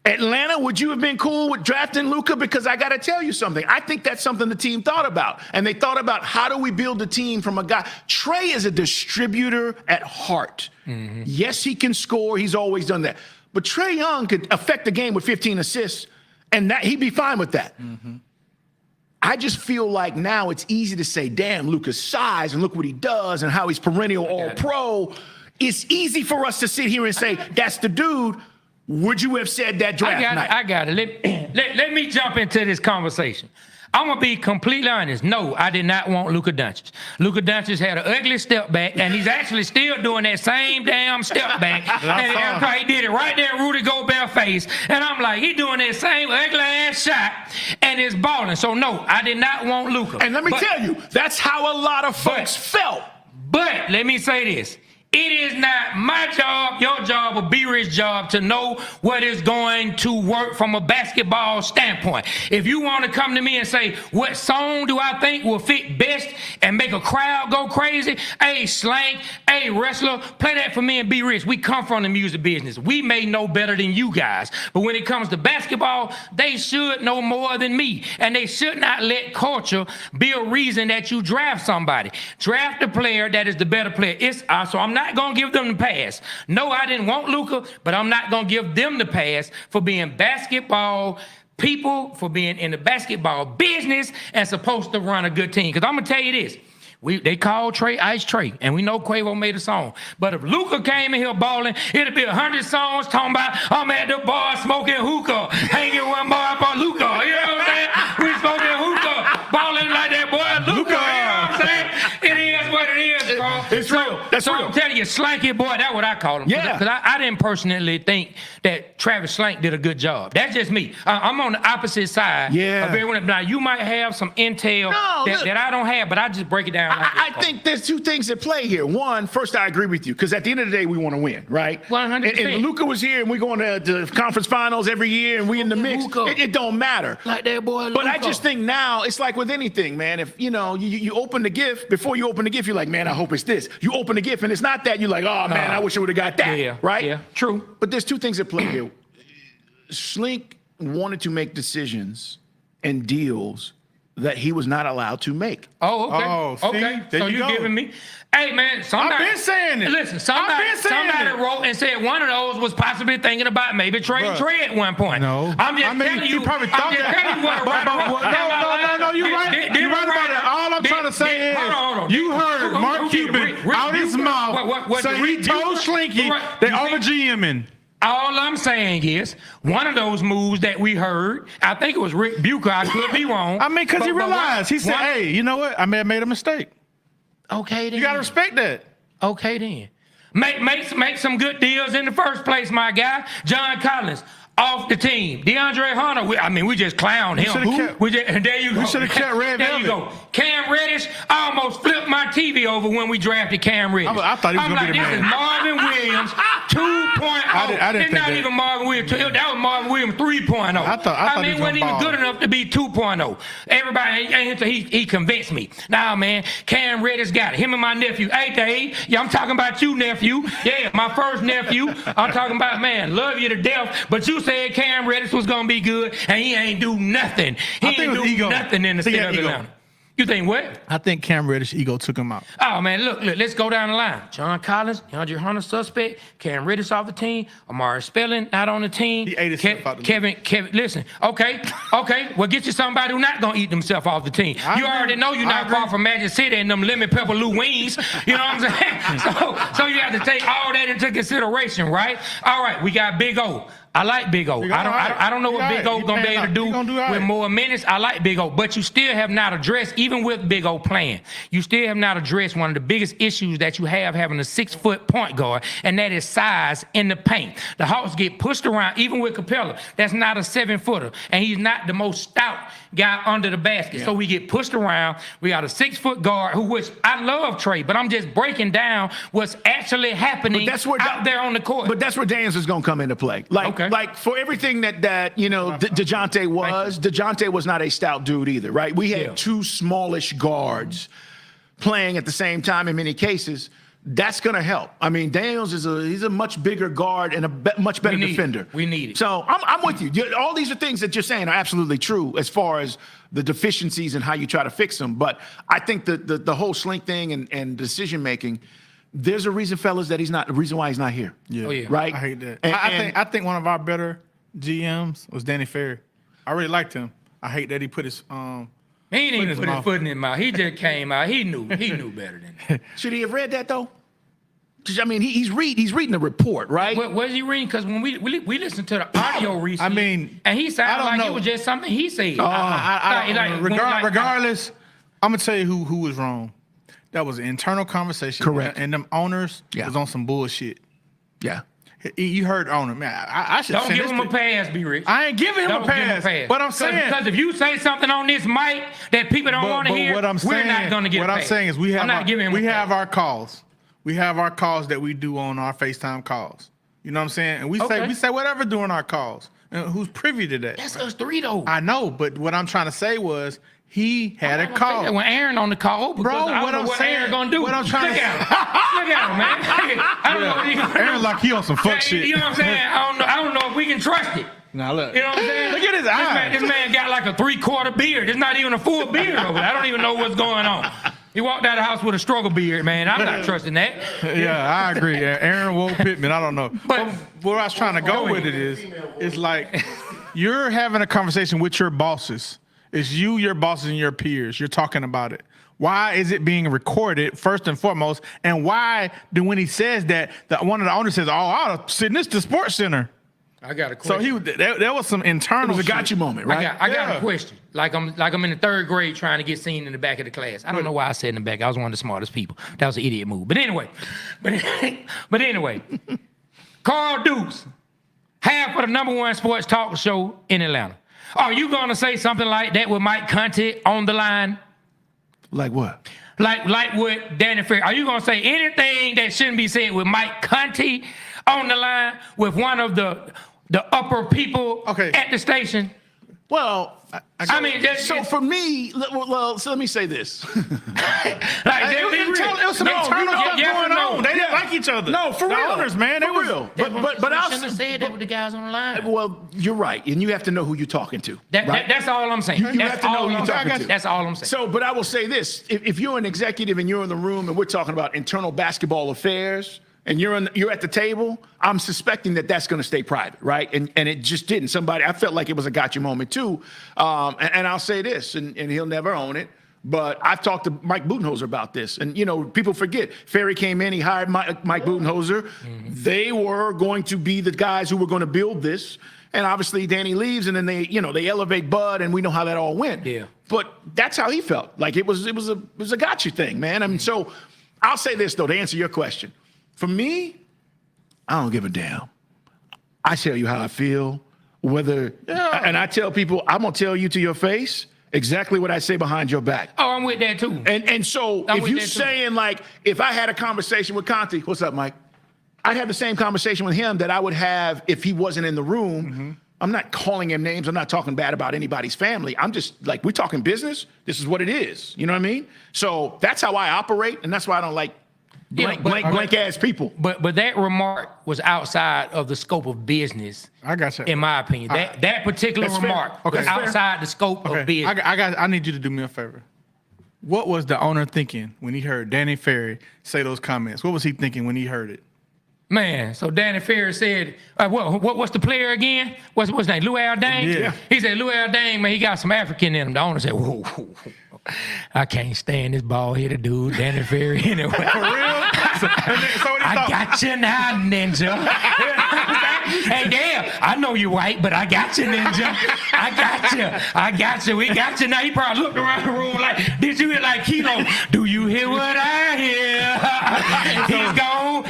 Atlanta, would you have been cool with drafting Luka? Because I got to tell you something. I think that's something the team thought about. And they thought about how do we build a team from a guy. Trey is a distributor at heart. Mm-hmm. Yes, he can score. He's always done that. But Trae Young could affect the game with 15 assists, and that he'd be fine with that. Mm-hmm. I just feel like now it's easy to say, damn, Luka's size and look what he does and how he's perennial all-pro. It's easy for us to sit here and say, that's the dude. Would you have said that draft night? I got it. Let me jump into this conversation. I'm going to be completely honest. No, I did not want Luka Doncic. Luka Doncic had an ugly step back, and he's actually still doing that same damn step back. And he did it right there in Rudy Gobert's face. And I'm like, he doing that same ugly ass shot, and it's balling. So no, I did not want Luka. And let me tell you, that's how a lot of folks felt. But let me say this. It is not my job, your job, or B-Rich job to know what is going to work from a basketball standpoint. If you want to come to me and say, what song do I think will fit best and make a crowd go crazy? Hey, Slank, hey, Wrestler, play that for me and B-Rich. We come from the music business. We may know better than you guys. But when it comes to basketball, they should know more than me. And they should not let culture be a reason that you draft somebody. Draft a player that is the better player. So I'm not going to give them the pass. No, I didn't want Luka, but I'm not going to give them the pass for being basketball people, for being in the basketball business and supposed to run a good team. Because I'm going to tell you this. They call Trey Ice Trey, and we know Quavo made a song. But if Luka came in here balling, it'd be 100 songs talking about I'm at the bar smoking hookah, hanging one bar up on Luka. You know what I'm saying? We smoking hookah, balling like that boy Luka. You know what I'm saying? It is what it is, bro. It's real. That's so real. I'm telling you, Slanky boy, that's what I call him. Yeah. Because I didn't personally think that Travis Schlenk did a good job. That's just me. I'm on the opposite side of everyone. Now, you might have some intel that I don't have, but I just break it down. I think there's 2 things at play here. One, first, I agree with you, because at the end of the day, we want to win, right? 100%. And Luka was here, and we're going to the conference finals every year, and we in the mix. It don't matter. Like that boy Luka. But I just think now, it's like with anything, man. If, you open the gift, before you open the gift, you're like, man, I hope it's this. You open the gift, and it's not that. You're like, oh, man, I wish I would have got that, right? Yeah, true. But there's 2 things at play here. Slink wanted to make decisions and deals that he was not allowed to make. Oh, okay. Oh, see? Okay. There So you you go. giving me? Hey, man, somebody. I've been saying it. Listen, I've been saying somebody it. wrote and said one of those was possibly thinking about maybe trading Bruh. Trey at one point. No. I'm just I mean, telling he you. probably I'm thought just that. telling you what. No, you're right. You're right about it. All I'm trying to say is, hold on. you heard Mark Who did Cuban Rick out his Bucher? mouth What say did he Rick told Bucher? Schlinky Right. they You over think- GMing. All I'm saying is one of those moves that we heard. I think it was Rick Bucher. I could be wrong. I mean, because he But realized. He said, one- hey, you know what? I may have made a mistake. Okay, then. You got to respect that. Okay, then. Make some good deals in the first place, my guy. John Collins off the team. DeAndre Hunter. We just clowned him. shoulda kept- We just, and there you go. we shoulda kept Red There you Velvet. go. Cam Reddish. I almost flipped my TV over when we drafted Cam Reddish. I thought he was I'm gonna like, be the this man. is Marvin Williams 2.0. I didn't It's think not that. even Marvin Williams. That was Marvin Williams 3.0. I thought he mean, was it wasn't gonna even good ball. enough to be 2.0. Everybody, he convinced me. Nah, man, Cam Reddish got it. Him and my nephew. Hey, Dave. Yeah, I'm talking about you, nephew. Yeah, my first nephew. I'm talking about, man, love you to death. But you said Cam Reddish was going to be good, and he ain't do nothing. He I think it ain't was do ego. nothing in the I think he city had of ego. Atlanta. You think what? I think Cam Reddish ego took him out. Oh, man, look, let's go down the line. John Collins, DeAndre Hunter suspect, Cam Reddish off the team, Amari Spelling not on the team. He ate himself out the Kevin, listen, okay, well, get you somebody who's not going to eat themselves off the team. I You agree. already know you're I not agree. far from Magic City and them lemon pepper Lou wings. You know what I'm saying? So you have to take all that into consideration, right? All right, we got Big O. I like Big O. Big O, all right. I don't know He what all Big right. O He gonna be paying able to out. do He gonna do all with right. more minutes. I like Big O, but you still have not addressed, even with Big O playing, you still have not addressed one of the biggest issues that you have having a 6-foot point guard, and that is size in the paint. The Hawks get pushed around, even with Capella. That's not a 7-footer, and he's not the most stout guy under the basket. So we get pushed around. We got a 6-foot guard which I love Trey, but I'm just breaking down what's actually happening out there on the court. But that's where Daniels is going to come into play. Like for everything that DeJounte was, DeJounte was not a stout dude either, right? We had two smallish guards playing at the same time in many cases. That's going to help. I mean, Daniels he's a much bigger guard and a much better defender. We need it. So I'm with you. All these are things that you're saying are absolutely true as far as the deficiencies and how you try to fix them. But I think the whole Slink thing and decision making, there's a reason, fellas, that the reason why he's not here. Yeah. Oh, yeah. Right? I hate that. And I think one of our better GMs was Danny Ferry. I really liked him. I hate that he put his He ain't even put his foot in his mouth. He just came out. He knew better than that. should he have read that though? 'Cause, I mean, he's reading the report, right? What is he reading? Because when we listened to the audio recently, mean, and he I sounded don't like know. it was just something he said. Regardless, I'm gonna tell you who was wrong. That was an internal conversation. Correct. And them owners Yeah. was on some bullshit. Yeah. You heard owner, man. I should Don't send give this him a to- pass, B. Rich. I ain't giving him Don't a give him pass. But I'm saying, because if you say something on this mic that people don't want to hear, what I'm we're saying, not going to get. What a I'm pass. saying is we have our our calls. We have our calls that we do on our FaceTime calls. You know what I'm saying? And we say whatever during our calls. And who's privy to that? That's us three though. I know, but what I'm trying to say was he had a call. When Aaron on the call, because Bro, I don't what know I'm what saying- Aaron gonna do. what I'm trying Look to- at him. Look at him, man. I don't know what he gonna do. Aaron like he on some fuck shit. You know what I'm saying? I don't know if we can trust it. Now look. You know what I'm saying? Look at his eyes. This man got like a 3/4 beard. It's not even a full beard over there. I don't even know what's going on. He walked out of the house with a struggle beard, man. I'm not trusting that. Yeah, I agree. Yeah, Aaron Wolf Pittman. I don't know. But- But where I was trying to go with it is like you're having a conversation with your bosses. It's you, your bosses, and your peers. You're talking about it. Why is it being recorded first and foremost? And why do when he says that, one of the owners says, "Oh, I'll send this to Sports Center." I got a So question. there was some internal. It was a shit. gotcha moment, right? I got Yeah. a question. Like I'm in the 3rd grade trying to get seen in the back of the class. I don't know why I said in the back. I was one of the smartest people. That was an idiot move. But anyway, Carl Dukes, half of the #1 sports talk show in Atlanta. Are you gonna say something like that with Mike Conti on the line? Like what? Like with Danny Ferry? Are you gonna say anything that shouldn't be said with Mike Conti on the line with one of the upper people Okay. at the station? Well, I mean, so for me, so let me say this. like, It was some internal stuff going on. They didn't like each other. No, for the real. owners, man. They For was real. But But I I'll shouldn't have said that with the guys on the line. well, you're right, and you have to know who you're talking to. That, that's all I'm saying. You That's have to know all who you're I'm talking saying. to. That's all I'm saying. So, but I will say this: if you're an executive and you're in the room and we're talking about internal basketball affairs, and you're at the table, I'm suspecting that that's going to stay private, right? And it just didn't. I felt like it was a gotcha moment too. And I'll say this, and he'll never own it. But I've talked to Mike Budenholzer about this, and people forget. Ferry came in, he hired Mike Budenholzer. Mm-hmm. They were going to be the guys who were going to build this, and obviously Danny leaves, and then they elevate Bud, and we know how that all went. Yeah. But that's how he felt. Like it was a gotcha thing, man. I mean, so I'll say this though to answer your question. For me, I don't give a damn. I tell you how I feel, and I tell people, I'm gonna tell you to your face exactly what I say behind your back. Oh, I'm with that too. And so I'm if with you're that too. saying like, if I had a conversation with Conte, what's up, Mike? I'd have the same conversation with him that I would have if he wasn't in the room. Mm-hmm. I'm not calling him names. I'm not talking bad about anybody's family. I'm just like, we're talking business. This is what it is. You know what I mean? So that's how I operate, and that's why I don't like blank ass people. But that remark was outside of the scope of business. I got you. In my opinion, that particular That's fair. remark Okay. was That's fair. outside the scope of business. I need you to do me a favor. What was the owner thinking when he heard Danny Ferry say those comments? What was he thinking when he heard it? Man, so Danny Ferry said, what's the player again? What's his name? Lou Aldane? Yeah. He said, Lou Aldane, man, he got some African in him. The owner said, whoa, I can't stand this bald-headed dude, Danny Ferry, anyway. For real? I got you now, ninja. Hey, damn, I know you're white, but I got you, ninja. I got you. We got you now. He probably looked around the room like, did you hear like Kilo? Do you hear what I hear? He's gone.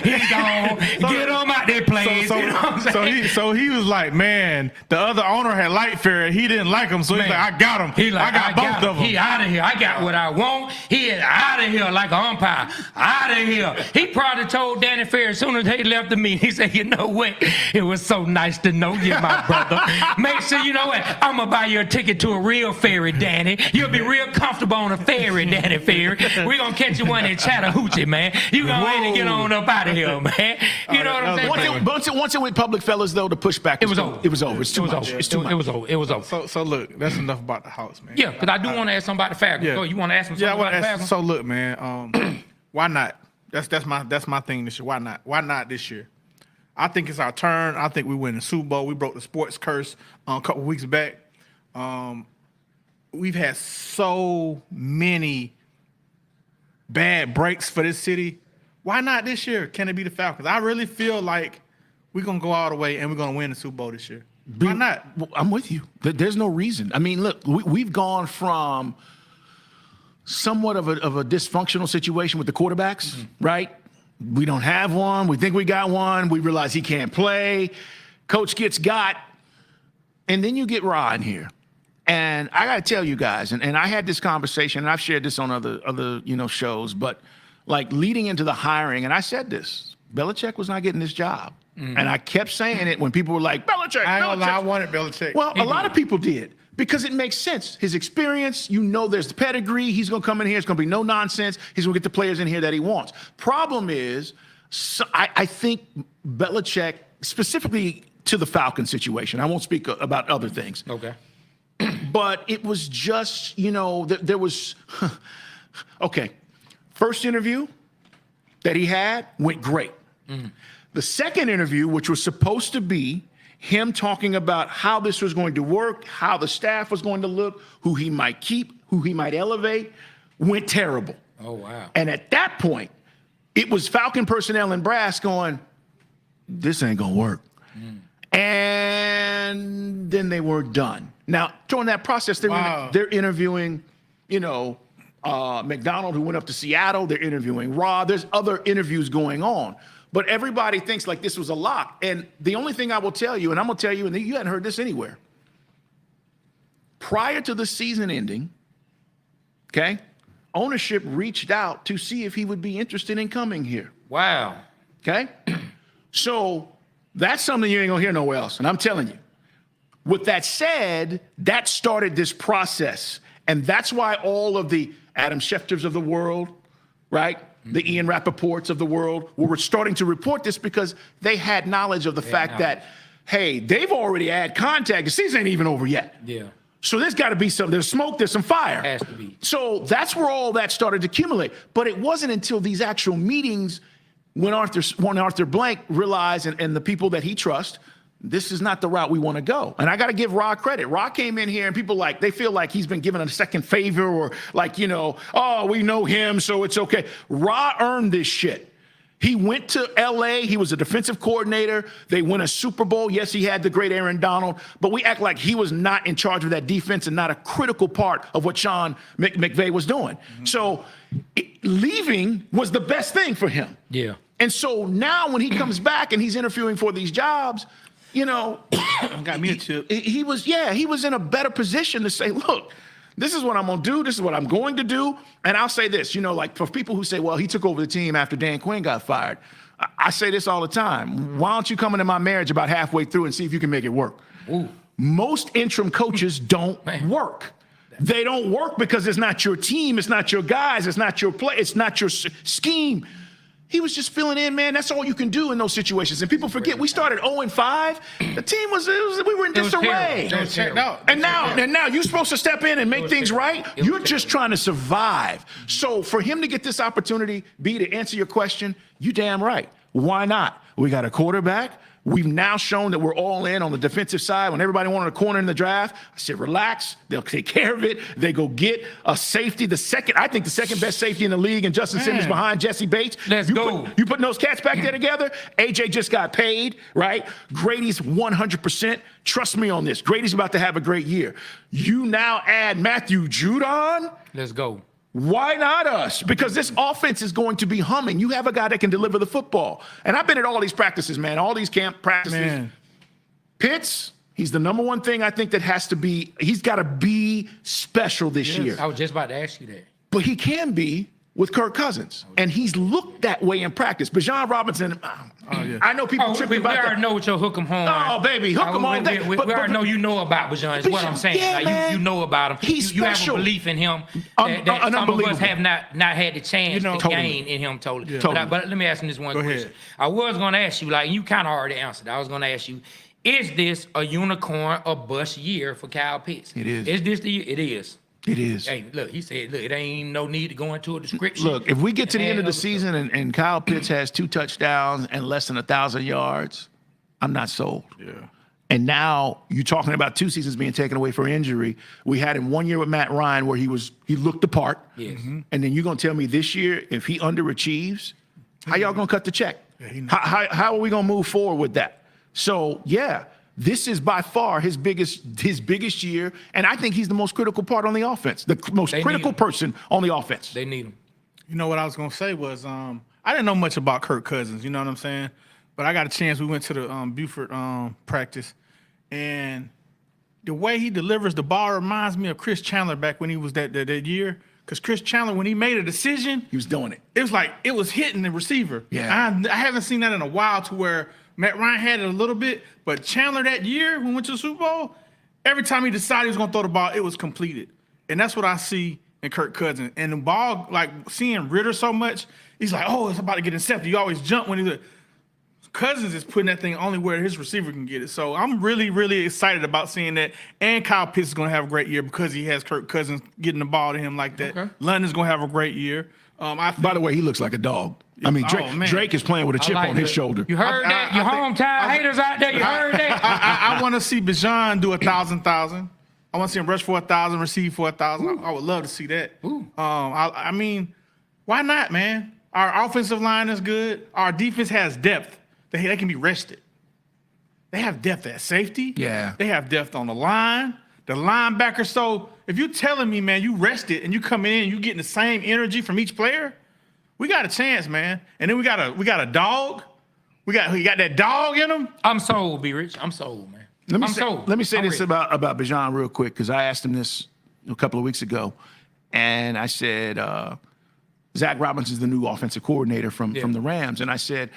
Get him out there, please. You know what I'm saying? So he was like, man, the other owner had liked Ferry. He didn't like him, so he's Man. like, I got him. He like, I got both of them. He out of here. I got what I want. He is out of here like an umpire. Out of here. He probably told Danny Ferry as soon as they left the meeting, he said, you know what? It was so nice to know you, my brother. Make sure, you know what? I'm going to buy you a ticket to a real ferry, Danny. You'll be real comfortable on a ferry, Danny Ferry. We're going to catch you one in Chattahoochee, man. You go ahead and get on up out of here, man. You know what I'm saying? Once it went public, fellas, though, the pushback It was over. It was over. It's too much. Over. It's too much. It was over. It was over. So look, that's enough about the house, man. Yeah, because I do want to ask somebody about the Falcons. Yeah. So you want to ask him Yeah, I something want to about the ask. Falcons? So look, man, why not? That's my thing this year. Why not? Why not this year? I think it's our turn. I think we win the Super Bowl. We broke the sports curse a couple weeks back. We've had so many bad breaks for this city. Why not this year? Can it be the Falcons? I really feel like we're gonna go all the way and we're gonna win the Super Bowl this year. Why not? Well, I'm with you. There's no reason. I mean, look, we've gone from somewhat of a dysfunctional situation with the quarterbacks, right? We don't have one. We think we got one. We realize he can't play. Coach gets got. And then you get Ra in here. And I got to tell you guys, and I had this conversation, and I've shared this on other shows, but like leading into the hiring, and I said this, Belichick was not getting this job. And I kept saying it when people were like, Belichick, I ain't gonna lie, I Belichick. wanted Belichick. Well, a lot of people did because it makes sense. His experience, there's the pedigree. He's going to come in here. It's going to be no nonsense. He's going to get the players in here that he wants. Problem is, I think Belichick, specifically to the Falcon situation, I won't speak about other things. Okay. But it was just, there was, okay, first interview that he had went great. The second interview, which was supposed to be him talking about how this was going to work, how the staff was going to look, who he might keep, who he might elevate, went terrible. Oh, wow. And at that point, it was Falcon personnel and brass going, this ain't going to work. And then they were done. Now, during that process, they're interviewing, McDonald, who went up to Seattle. They're interviewing Rob. There's other interviews going on. But everybody thinks like this was a lock. And the only thing I will tell you, and I'm going to tell you, and you hadn't heard this anywhere, prior to the season ending, okay, ownership reached out to see if he would be interested in coming here. Wow. Okay? So that's something you ain't going to hear nowhere else. And I'm telling you, with that said, that started this process. And that's why all of the Adam Schefters of the world, right? The Ian Rappaports of the world were starting to report this because they had knowledge of the fact that, hey, they've already had contact. The season ain't even over yet. Yeah. So there's got to be there's smoke, there's some fire. Has to be. So that's where all that started to accumulate. But it wasn't until these actual meetings when Arthur Blank realized, and the people that he trusts, this is not the route we want to go. And I got to give Ra credit. Ra came in here and people they feel like he's been given a second favor or oh, we know him, so it's okay. Ra earned this shit. He went to LA. He was a defensive coordinator. They won a Super Bowl. Yes, he had the great Aaron Donald, but we act like he was not in charge of that defense and not a critical part of what Sean McVay was doing. Mm-hmm. So leaving was the best thing for him. Yeah. And so now when he comes back and he's interviewing for these jobs, got me a tip. He was in a better position to say, look, this is what I'm going to do. This is what I'm going to do. And I'll say this, for people who say, well, he took over the team after Dan Quinn got fired. I say this all the time. Why don't you come into my marriage about halfway through and see if you can make it work? Ooh. Most interim coaches don't work. They don't work because it's not your team. It's not your guys. It's not your play. It's not your scheme. He was just filling in, man. That's all you can do in those situations. And people forget we started 0-5. The team we were in disarray. And now you're supposed to step in and make things right. You're just trying to survive. So for him to get this opportunity, B, to answer your question, you damn right. Why not? We got a quarterback. We've now shown that we're all in on the defensive side. When everybody wanted a corner in the draft, I said, relax. They'll take care of it. They go get a safety, the second best safety in the league, and Justin Simmons behind Jesse Bates. Let's go. You putting those cats back there together? AJ just got paid, right? Grady's 100%. Trust me on this. Grady's about to have a great year. You now add Matthew Judon. Let's go. Why not us? Because this offense is going to be humming. You have a guy that can deliver the football. And I've been at all these practices, man, all these camp practices. Man. Pitts, he's the number one thing I think that he's got to be special this year. I was just about to ask you that. But he can be with Kirk Cousins. And he's looked that way in practice. Bijan Robinson, I know people tripping about that. We already know what your hook 'em home. Oh, baby, hook 'em on that. We already know you know about Bijan, is what I'm saying. Yeah, like, you know about him. He's you have special. a belief in him that some of us have not had the chance to gain in him totally. Yeah. But let me ask him this one question. Ahead. I was going to ask you, you kind of already answered. I was going to ask you, is this a unicorn or bust year for Kyle Pitts? It is. Is this the year? It is. It is. Hey, look, he said, it ain't no need to go into a description. Look, if we get to the end of the season and Kyle Pitts has 2 touchdowns and less than 1,000 yards, I'm not sold. Yeah. And now you're talking about 2 seasons being taken away for injury. We had him 1 year with Matt Ryan where he looked the part. Yes. And then you're going to tell me this year, if he underachieves, how y'all going to cut the check? How are we going to move forward with that? So, yeah. This is by far his biggest year, and I think he's the most critical part on the offense, the most critical person on the offense. They need him. You know what I was gonna say was I didn't know much about Kirk Cousins. You know what I'm saying? But I got a chance. We went to the Buford practice, and the way he delivers the ball reminds me of Chris Chandler back when he was that year. Because Chris Chandler, when he made a decision, he was doing it. It was like it was hitting the receiver. Yeah. I haven't seen that in a while to where Matt Ryan had it a little bit, but Chandler that year when we went to the Super Bowl, every time he decided he was going to throw the ball, it was completed. And that's what I see in Kirk Cousins. And the ball, like seeing Ritter so much, he's like, oh, it's about to get intercepted. You always jump when he's Cousins is putting that thing only where his receiver can get it. So I'm really, really excited about seeing that. And Kyle Pitts is going to have a great year because he has Kirk Cousins getting the ball to him like that. Okay. London's going to have a great year. By the way, he looks like a dog. I mean, Drake is playing with a chip on his shoulder. You heard that? Your hometown haters out there, you heard that? I want to see Bijan do 1,000. I want to see him rush for 1,000, receive for 1,000. I would love to see that. I mean, why not, man? Our offensive line is good. Our defense has depth. They can be rested. They have depth at safety. Yeah. They have depth on the line. The linebacker. So if you're telling me, man, you rested and you come in and you getting the same energy from each player, we got a chance, man. And then we got a dog. We got that dog in him. I'm sold, B. Rich. I'm sold, man. Let me say this about Bijan real quick, because I asked him this a couple of weeks ago, and I said, Zach Robinson's the new offensive coordinator from the Rams, and I said,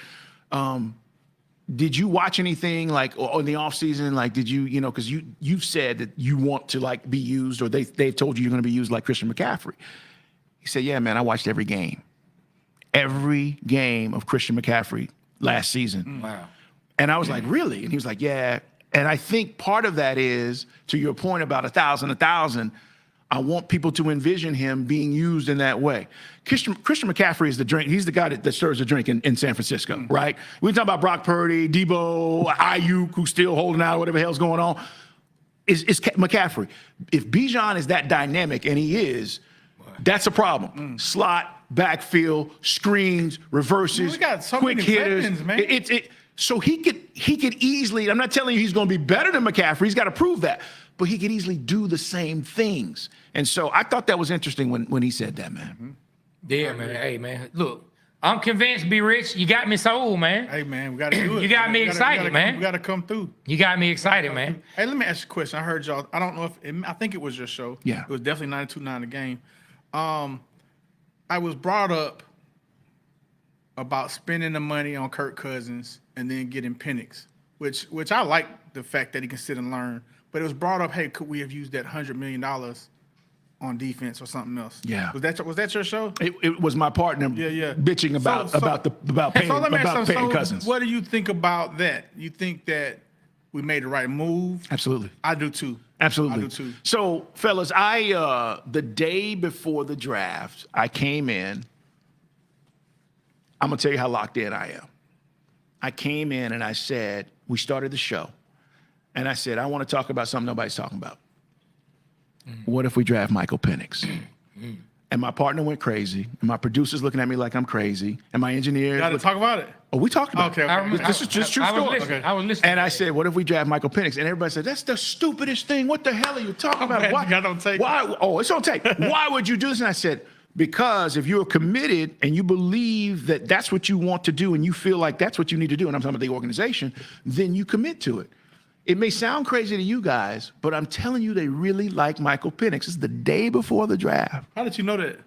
did you watch anything like in the offseason? Like, did you, because you've said that you want to like be used, or they've told you you're going to be used like Christian McCaffrey. He said, yeah, man, I watched every game of Christian McCaffrey last season. Wow. And I was like, really? And he was like, yeah. And I think part of that is, to your point about 1,000, I want people to envision him being used in that way. Christian McCaffrey is the drink. He's the guy that stirs the drink in San Francisco, right? We talk about Brock Purdy, Debo, Ayuk, who's still holding out, whatever the hell's going on. Is McCaffrey. If Bijan is that dynamic, and he is, that's a problem. Slot, backfield, screens, reverses, We got so quick many hitters. weapons, man. So he could easily, I'm not telling you he's going to be better than McCaffrey. He's got to prove that. But he could easily do the same things. And so I thought that was interesting when he said that, man. Yeah, man. Hey, man. Look, I'm convinced, Be Rich, you got me sold, man. Hey, man, we got to do it. You got me excited, man. We got to come through. You got me excited, man. Hey, let me ask you a question. I heard y'all. I don't know I think it was your show. Yeah. It was definitely 92.9 The Game. I was brought up about spending the money on Kirk Cousins and then getting Penix, which I like the fact that he can sit and learn. But it was brought up, hey, could we have used that $100 million on defense or something else? Yeah. Was that your show? It was my partner bitching about paying Cousins. What do you think about that? You think that we made the right move? Absolutely. I do too. Absolutely. I do too. So, fellas, the day before the draft, I came in. I'm going to tell you how locked in I am. I came in and I said, we started the show. And I said, I want to talk about something nobody's talking about. What if we draft Michael Penix? And my partner went crazy. And my producer's looking at me like I'm crazy. And my engineer. Got to talk about it. Oh, we talked about Okay, it. okay. I remember- This is just true I was story. listening. Okay. I was listening. And I said, what if we draft Michael Penix? And everybody said, that's the stupidest thing. What the hell are you talking about? man, Why? you got on tape. Why? Oh, it's on tape. Why would you do this? And I said, because if you're committed and you believe that that's what you want to do and you feel like that's what you need to do, and I'm talking about the organization, then you commit to it. It may sound crazy to you guys, but I'm telling you, they really like Michael Penix. It's the day before the draft. How did you know that?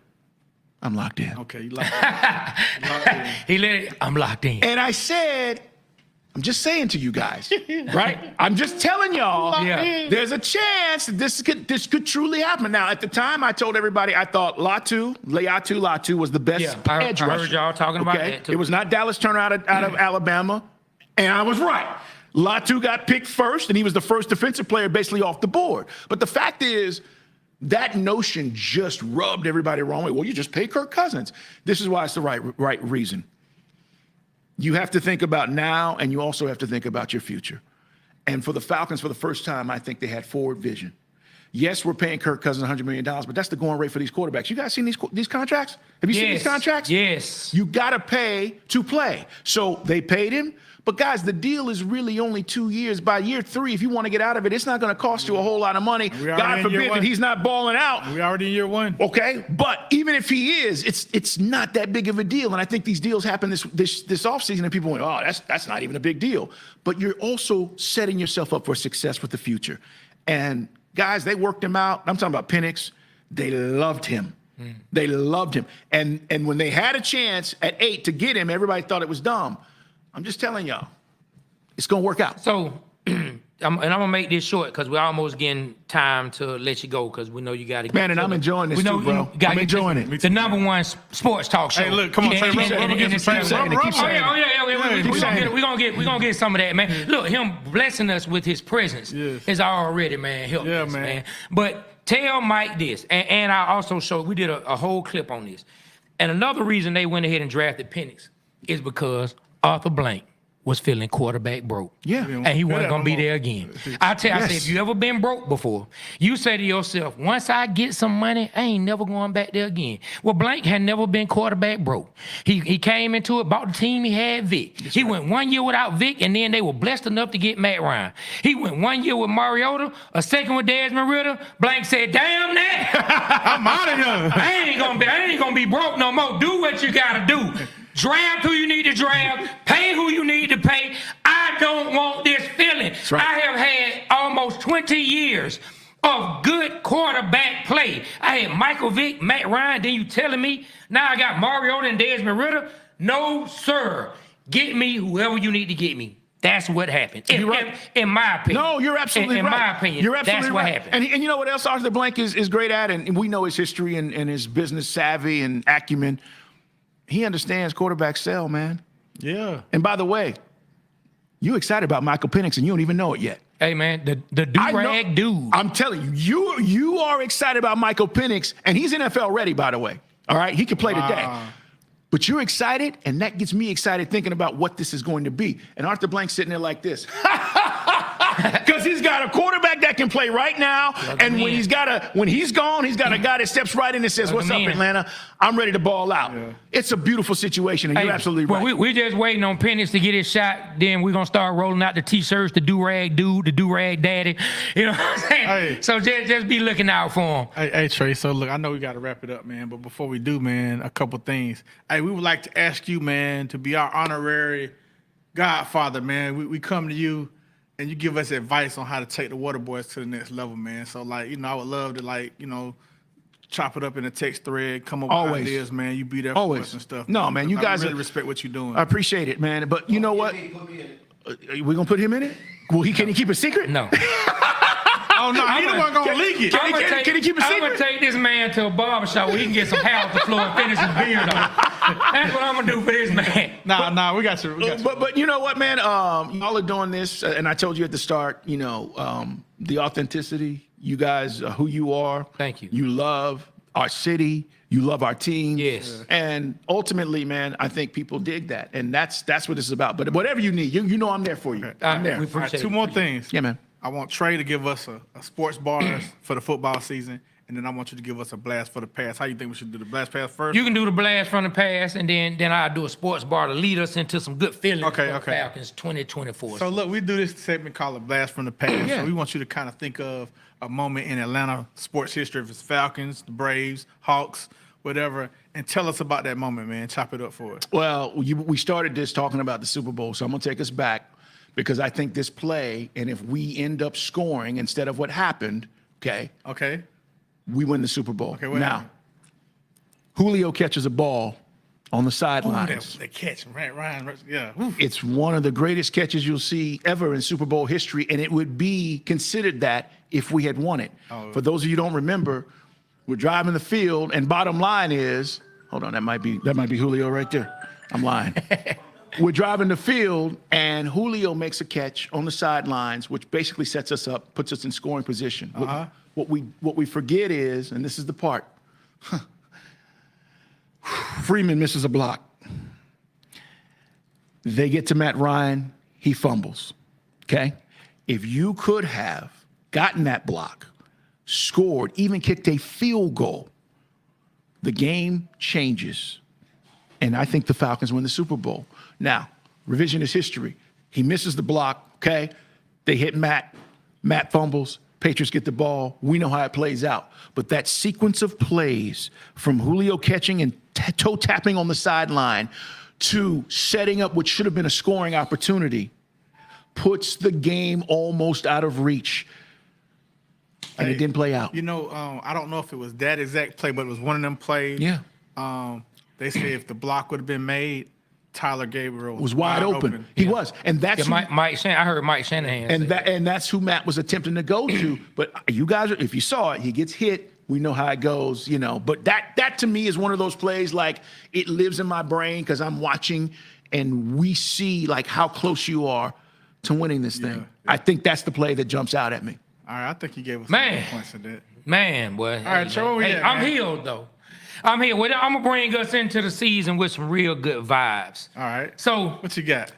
I'm locked in. Okay, you like it. I'm locked in. And I said, I'm just saying to you guys, right? I'm just telling y'all, Yeah. there's a chance that this could truly happen. Now, at the time, I told everybody I thought Latu was the best Yeah, I edge heard rusher. y'all talking about that, too. It was not Dallas Turner out of Alabama, and I was right. Latu got picked first, and he was the first defensive player basically off the board. But the fact is, that notion just rubbed everybody the wrong way. Well, you just pay Kirk Cousins. This is why it's the right reason. You have to think about now, and you also have to think about your future. And for the Falcons, for the first time, I think they had forward vision. Yes, we're paying Kirk Cousins $100 million, but that's the going rate for these quarterbacks. You guys seen these contracts? Have you seen these contracts? Yes. You got to pay to play. So they paid him. But guys, the deal is really only 2 years. By year 3, if you want to get out of it, it's not going to cost you a whole lot of money. We already God in year forbid one. that he's not balling out. We already in year one. Okay, but even if he is, it's not that big of a deal. And I think these deals happen this offseason, and people went, oh, that's not even a big deal. But you're also setting yourself up for success with the future. And guys, they worked him out. I'm talking about Penix. They loved him. They loved him. And when they had a chance at 8 to get him, everybody thought it was dumb. I'm just telling y'all, it's gonna work out. So, I'm gonna make this short because we're almost getting time to let you go because we know you got to. Man, and I'm enjoying this too, bro. I'm enjoying it. The number one sports talk show. Hey, look, come on, Yeah, Trey, yeah, rub yeah, against the yeah, fans. yeah, Rub yeah. against the fans. Oh yeah. Keep saying it. We're gonna get some of that, man. Look, him blessing us with his presence Yes. is already, man, helping Yeah, us, man. man. But tell Mike this, and I also showed we did a whole clip on this. And another reason they went ahead and drafted Penix is because Arthur Blank was feeling quarterback broke. Yeah. And he wasn't gonna be there again. I said, if you ever been broke before, you say to yourself, once I get some money, I ain't never going back there again. Well, Blank had never been quarterback broke. He came into it, bought the team, he had Vic. He went 1 year without Vic, and then they were blessed enough to get Matt Ryan. He went 1 year with Mariota, a second with Desmond Ritter. Blank said, damn that. I'm out of here. I ain't gonna be broke no more. Do what you gotta do. Draft who you need to draft, pay who you need to pay. I don't want this feeling. right. I have had almost 20 years of good quarterback play. I had Michael Vick, Matt Ryan, then you telling me now I got Mariota and Desmond Ritter? No, sir. Get me whoever you need to get me. That's what happened. You're right. In my opinion. No, you're absolutely in right. my opinion, You're absolutely that's what right. happened. And you know what else Arthur Blank is great at? And we know his history and his business savvy and acumen. He understands quarterback sell, man. Yeah. And by the way, you excited about Michael Penix and you don't even know it yet. Hey, man, the I know- do-rag dude. I'm telling you, you are excited about Michael Penix, and he's NFL ready, by the way. All right, he can play today. But you're excited, and that gets me excited thinking about what this is going to be. And Arthur Blank's sitting there like this. Because he's got a quarterback that can play right now, and when he's gone, he's got a guy that steps right in and says, "What's up, Atlanta? I'm ready to ball out." Yeah. It's a beautiful situation, and you're absolutely right. Well, we're just waiting on Penix to get his shot. Then we're gonna start rolling out the T-shirts, the do-rag dude, the do-rag daddy. You know what I'm saying? Hey. So just be looking out for him. Hey, Trey, so look, I know we got to wrap it up, man, but before we do, man, a couple things. Hey, we would like to ask you, man, to be our honorary godfather, man. We come to you, and you give us advice on how to take the Water Boys to the next level, man. So, like, I would love to, chop it up in a text thread, come up with ideas, man. You be there for us and stuff. No, man, you guys really respect what you're doing. I appreciate it, man. But you know what? We gonna put him in it? Well, can he keep a secret? No. Oh, no, he the one going to leak it. Can he keep a secret? I'm going to take this man to a barbershop where he can get some hair off the floor and finish his beard off. That's what I'm going to do for this man. Nah, we got you. But you know what, man? Y'all are doing this, and I told you at the start, the authenticity, you guys, who you are. Thank you. You love our city. You love our team. Yes. And ultimately, man, I think people dig that. And that's what this is about. But whatever you need, you know I'm there for you. I'm there. We All right, appreciate two it. more things. Yeah, man. I want Trey to give us a sports bars for the football season, and then I want you to give us a blast for the pass. How you think we should do the blast pass first? You can do the blast from the past, and then I'll do a sports bar to lead us into some good feelings Okay, for okay. Falcons 2024. So look, we do this segment called a blast from the past. Yeah. So we want you to kind of think of a moment in Atlanta sports history, if it's Falcons, the Braves, Hawks, whatever, and tell us about that moment, man. Chop it up for us. Well, we started this talking about the Super Bowl, so I'm going to take us back because I think this play, and if we end up scoring instead of what happened, okay, we win the Super Bowl. Okay, what now, happened? Julio catches a ball on the sidelines. They catch Ryan. Yeah. Oof. It's one of the greatest catches you'll see ever in Super Bowl history, and it would be considered that if we had won it. Oh. For those of you who don't remember, we're driving the field, and bottom line is, hold on, that might be Julio right there. I'm lying. We're driving the field, and Julio makes a catch on the sidelines, which basically sets us up, puts us in scoring position. What we forget is, and this is the part, Freeman misses a block. They get to Matt Ryan, he fumbles, okay? If you could have gotten that block, scored, even kicked a field goal, the game changes. And I think the Falcons win the Super Bowl. Now, revisionist history. He misses the block, okay? They hit Matt. Matt fumbles. Patriots get the ball. We know how it plays out. But that sequence of plays from Julio catching and toe tapping on the sideline to setting up what should have been a scoring opportunity puts the game almost out of reach. And it didn't play out. I don't know if it was that exact play, but it was one of them plays. Yeah. They say if the block would have been made, Tyler Gabriel Was wide open. He was. And that's Yeah, I heard Mike Shanahan. and that's who Matt was attempting to go to. But you guys, if you saw it, he gets hit. We know how it goes, But that to me is one of those plays, like, it lives in my brain because I'm watching and we see, like, how close you are to winning this thing. Yeah. I think that's the play that jumps out at me. All right, I think he gave us Man. some points to that. Man, boy. All right, Trey, where we at, I'm man? healed, though. I'm here. Well, I'm going to bring us into the season with some real good vibes. All right. So, What you got?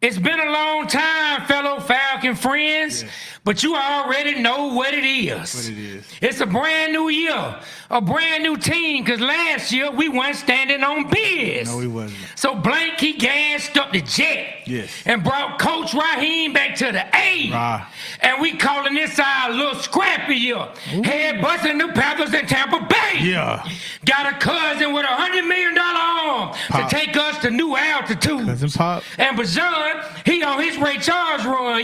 it's been a long time, fellow Falcon friends, but you already know what it is. What it is. It's a brand new year, a brand new team, because last year we weren't standing on biz. No, we wasn't. So Blank, he gassed up the jet Yes. and brought Coach Raheem back to the A. Right. And we calling this our little scrappy year. Head busting the Panthers in Tampa Bay. Yeah. Got a cousin with $100 million arm Pop. to take us to new altitudes. Cousin Pop. And Bajan, he on his Ray Charles run,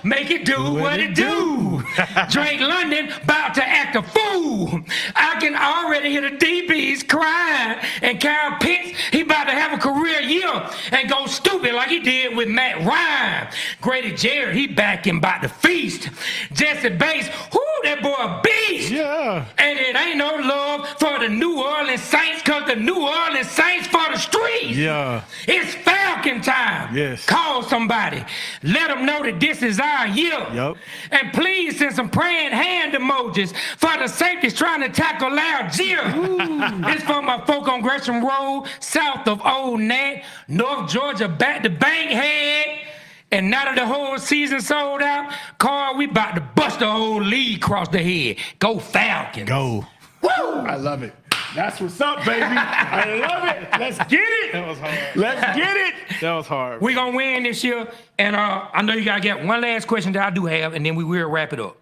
make it do what it do. Drake London about to act a fool. I can already hear the DBs crying. And Kyle Pitts, he about to have a career year and go stupid like he did with Matt Ryan. Grady Jarrett, he back and about to feast. Jesse Bates, whoo, that boy a beast. Yeah. And it ain't no love for the New Orleans Saints, because the New Orleans Saints for the streets. Yeah. It's Falcon time. Yes. Call somebody. Let them know that this is our year. Yep. And please send some praying hand emojis for the safeties trying to tackle Algier. It's for my folk on Gresham Road, south of Old Nat, North Georgia, back to Bankhead. And now that the whole season sold out, Carl, we about to bust the whole league across the head. Go Falcons. Go. Woo! I love it. That's what's up, baby. I love it. Let's get it. That was hard. Let's get it. That was hard. We're going to win this year. And I know you got to get one last question that I do have, and then we will wrap it up.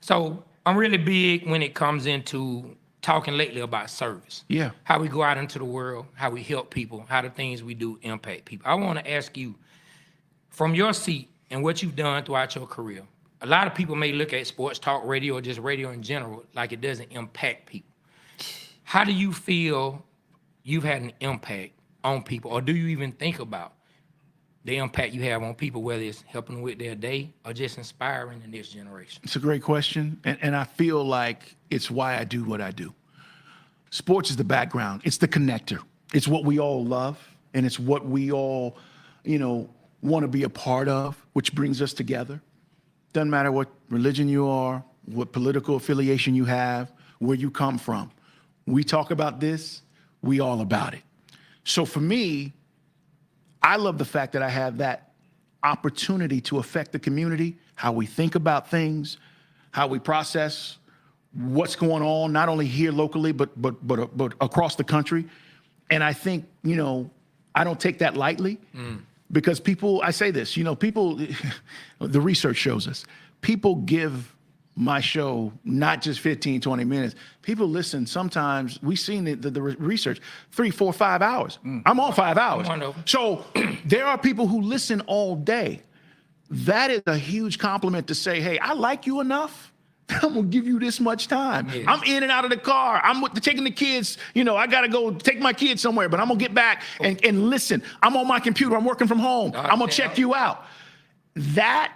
So I'm really big when it comes into talking lately about service. Yeah. How we go out into the world, how we help people, how the things we do impact people. I want to ask you, from your seat and what you've done throughout your career, a lot of people may look at sports talk radio or just radio in general like it doesn't impact people. How do you feel you've had an impact on people, or do you even think about the impact you have on people, whether it's helping with their day or just inspiring the next generation? It's a great question, and I feel like it's why I do what I do. Sports is the background. It's the connector. It's what we all love, and it's what we all, want to be a part of, which brings us together. Doesn't matter what religion you are, what political affiliation you have, where you come from. We talk about this, we all about it. So for me, I love the fact that I have that opportunity to affect the community, how we think about things, how we process what's going on, not only here locally, but across the country. And I think, I don't take that lightly. Because people, I say this, people, the research shows us, people give my show not just 15, 20 minutes. People listen sometimes, we've seen the research, 3, 4, 5 hours. I'm on 5 hours. So there are people who listen all day. That is a huge compliment to say, hey, I like you enough. I'm gonna give you this much time. Yes. I'm in and out of the car. I'm taking the kids. I gotta go take my kids somewhere, but I'm gonna get back and listen. I'm on my computer. I'm working from home. I'm gonna check you out. That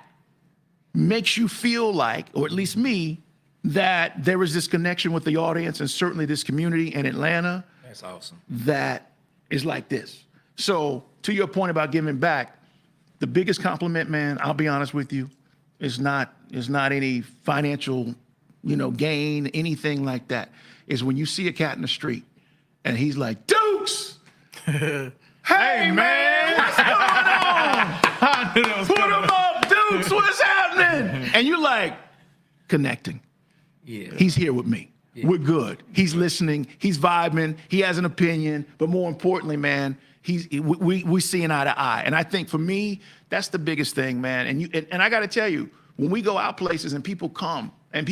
makes you feel like, or at least me, that there is this connection with the audience and certainly this community in Atlanta. That's awesome. That is like this. So to your point about giving back, the biggest compliment, man, I'll be honest with you, is not any financial, gain, anything like that. Is when you see a cat in the street and he's like, Dukes! Hey, man, what's going on? Put him up, Dukes, what's happening? And you're like, connecting. Yeah. He's here with me. Yeah. We're good. He's listening. He's vibing. He has an opinion. But more importantly, man, we seeing eye to eye. And I think for me, that's the biggest thing, man. And I got to tell you, when we go out places and people come, I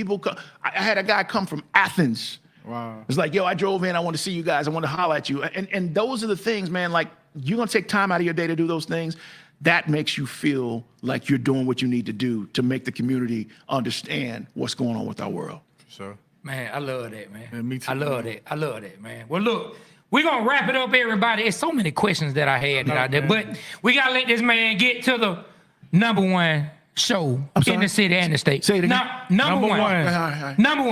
had a guy come from Athens. Wow. It's like, yo, I drove in. I want to see you guys. I want to holler at you. And those are the things, man, like you're going to take time out of your day to do those things. That makes you feel like you're doing what you need to do to make the community understand what's going on with our world. Sure. Man, I love that, man. Yeah, me too. I love that, man. Well, look, we're going to wrap it up, everybody. There's so many questions that I had out there, but we got to let this man get to the number one show in the city and the state. Say it again. Number one. Right. Number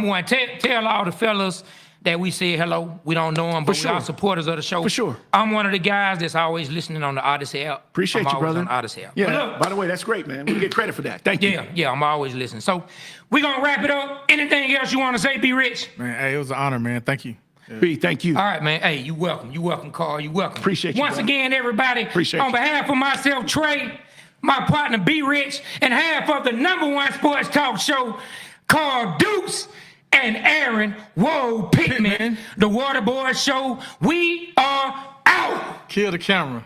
one. Tell all the fellas that we said hello. We don't know them, but we are supporters of the show. For sure. I'm one of the guys that's always listening on the Odyssey app. Appreciate you, brother. On the Odyssey app. Yeah, look, by the way, that's great, man. We get credit for that. Thank you. Yeah, I'm always listening. So we're going to wrap it up. Anything else you want to say, B. Rich? Man, hey, it was an honor, man. Thank you. Yeah. B, thank you. All right, man. Hey, you welcome. You welcome, Carl. You welcome. Appreciate you, Once brother. again, everybody, Appreciate on you. behalf of myself, Trey, my partner, B. Rich, and half of the number one sports talk show, Carl Dukes, and Aaron Pittman, the Waterboy Show, we are out. Kill the camera.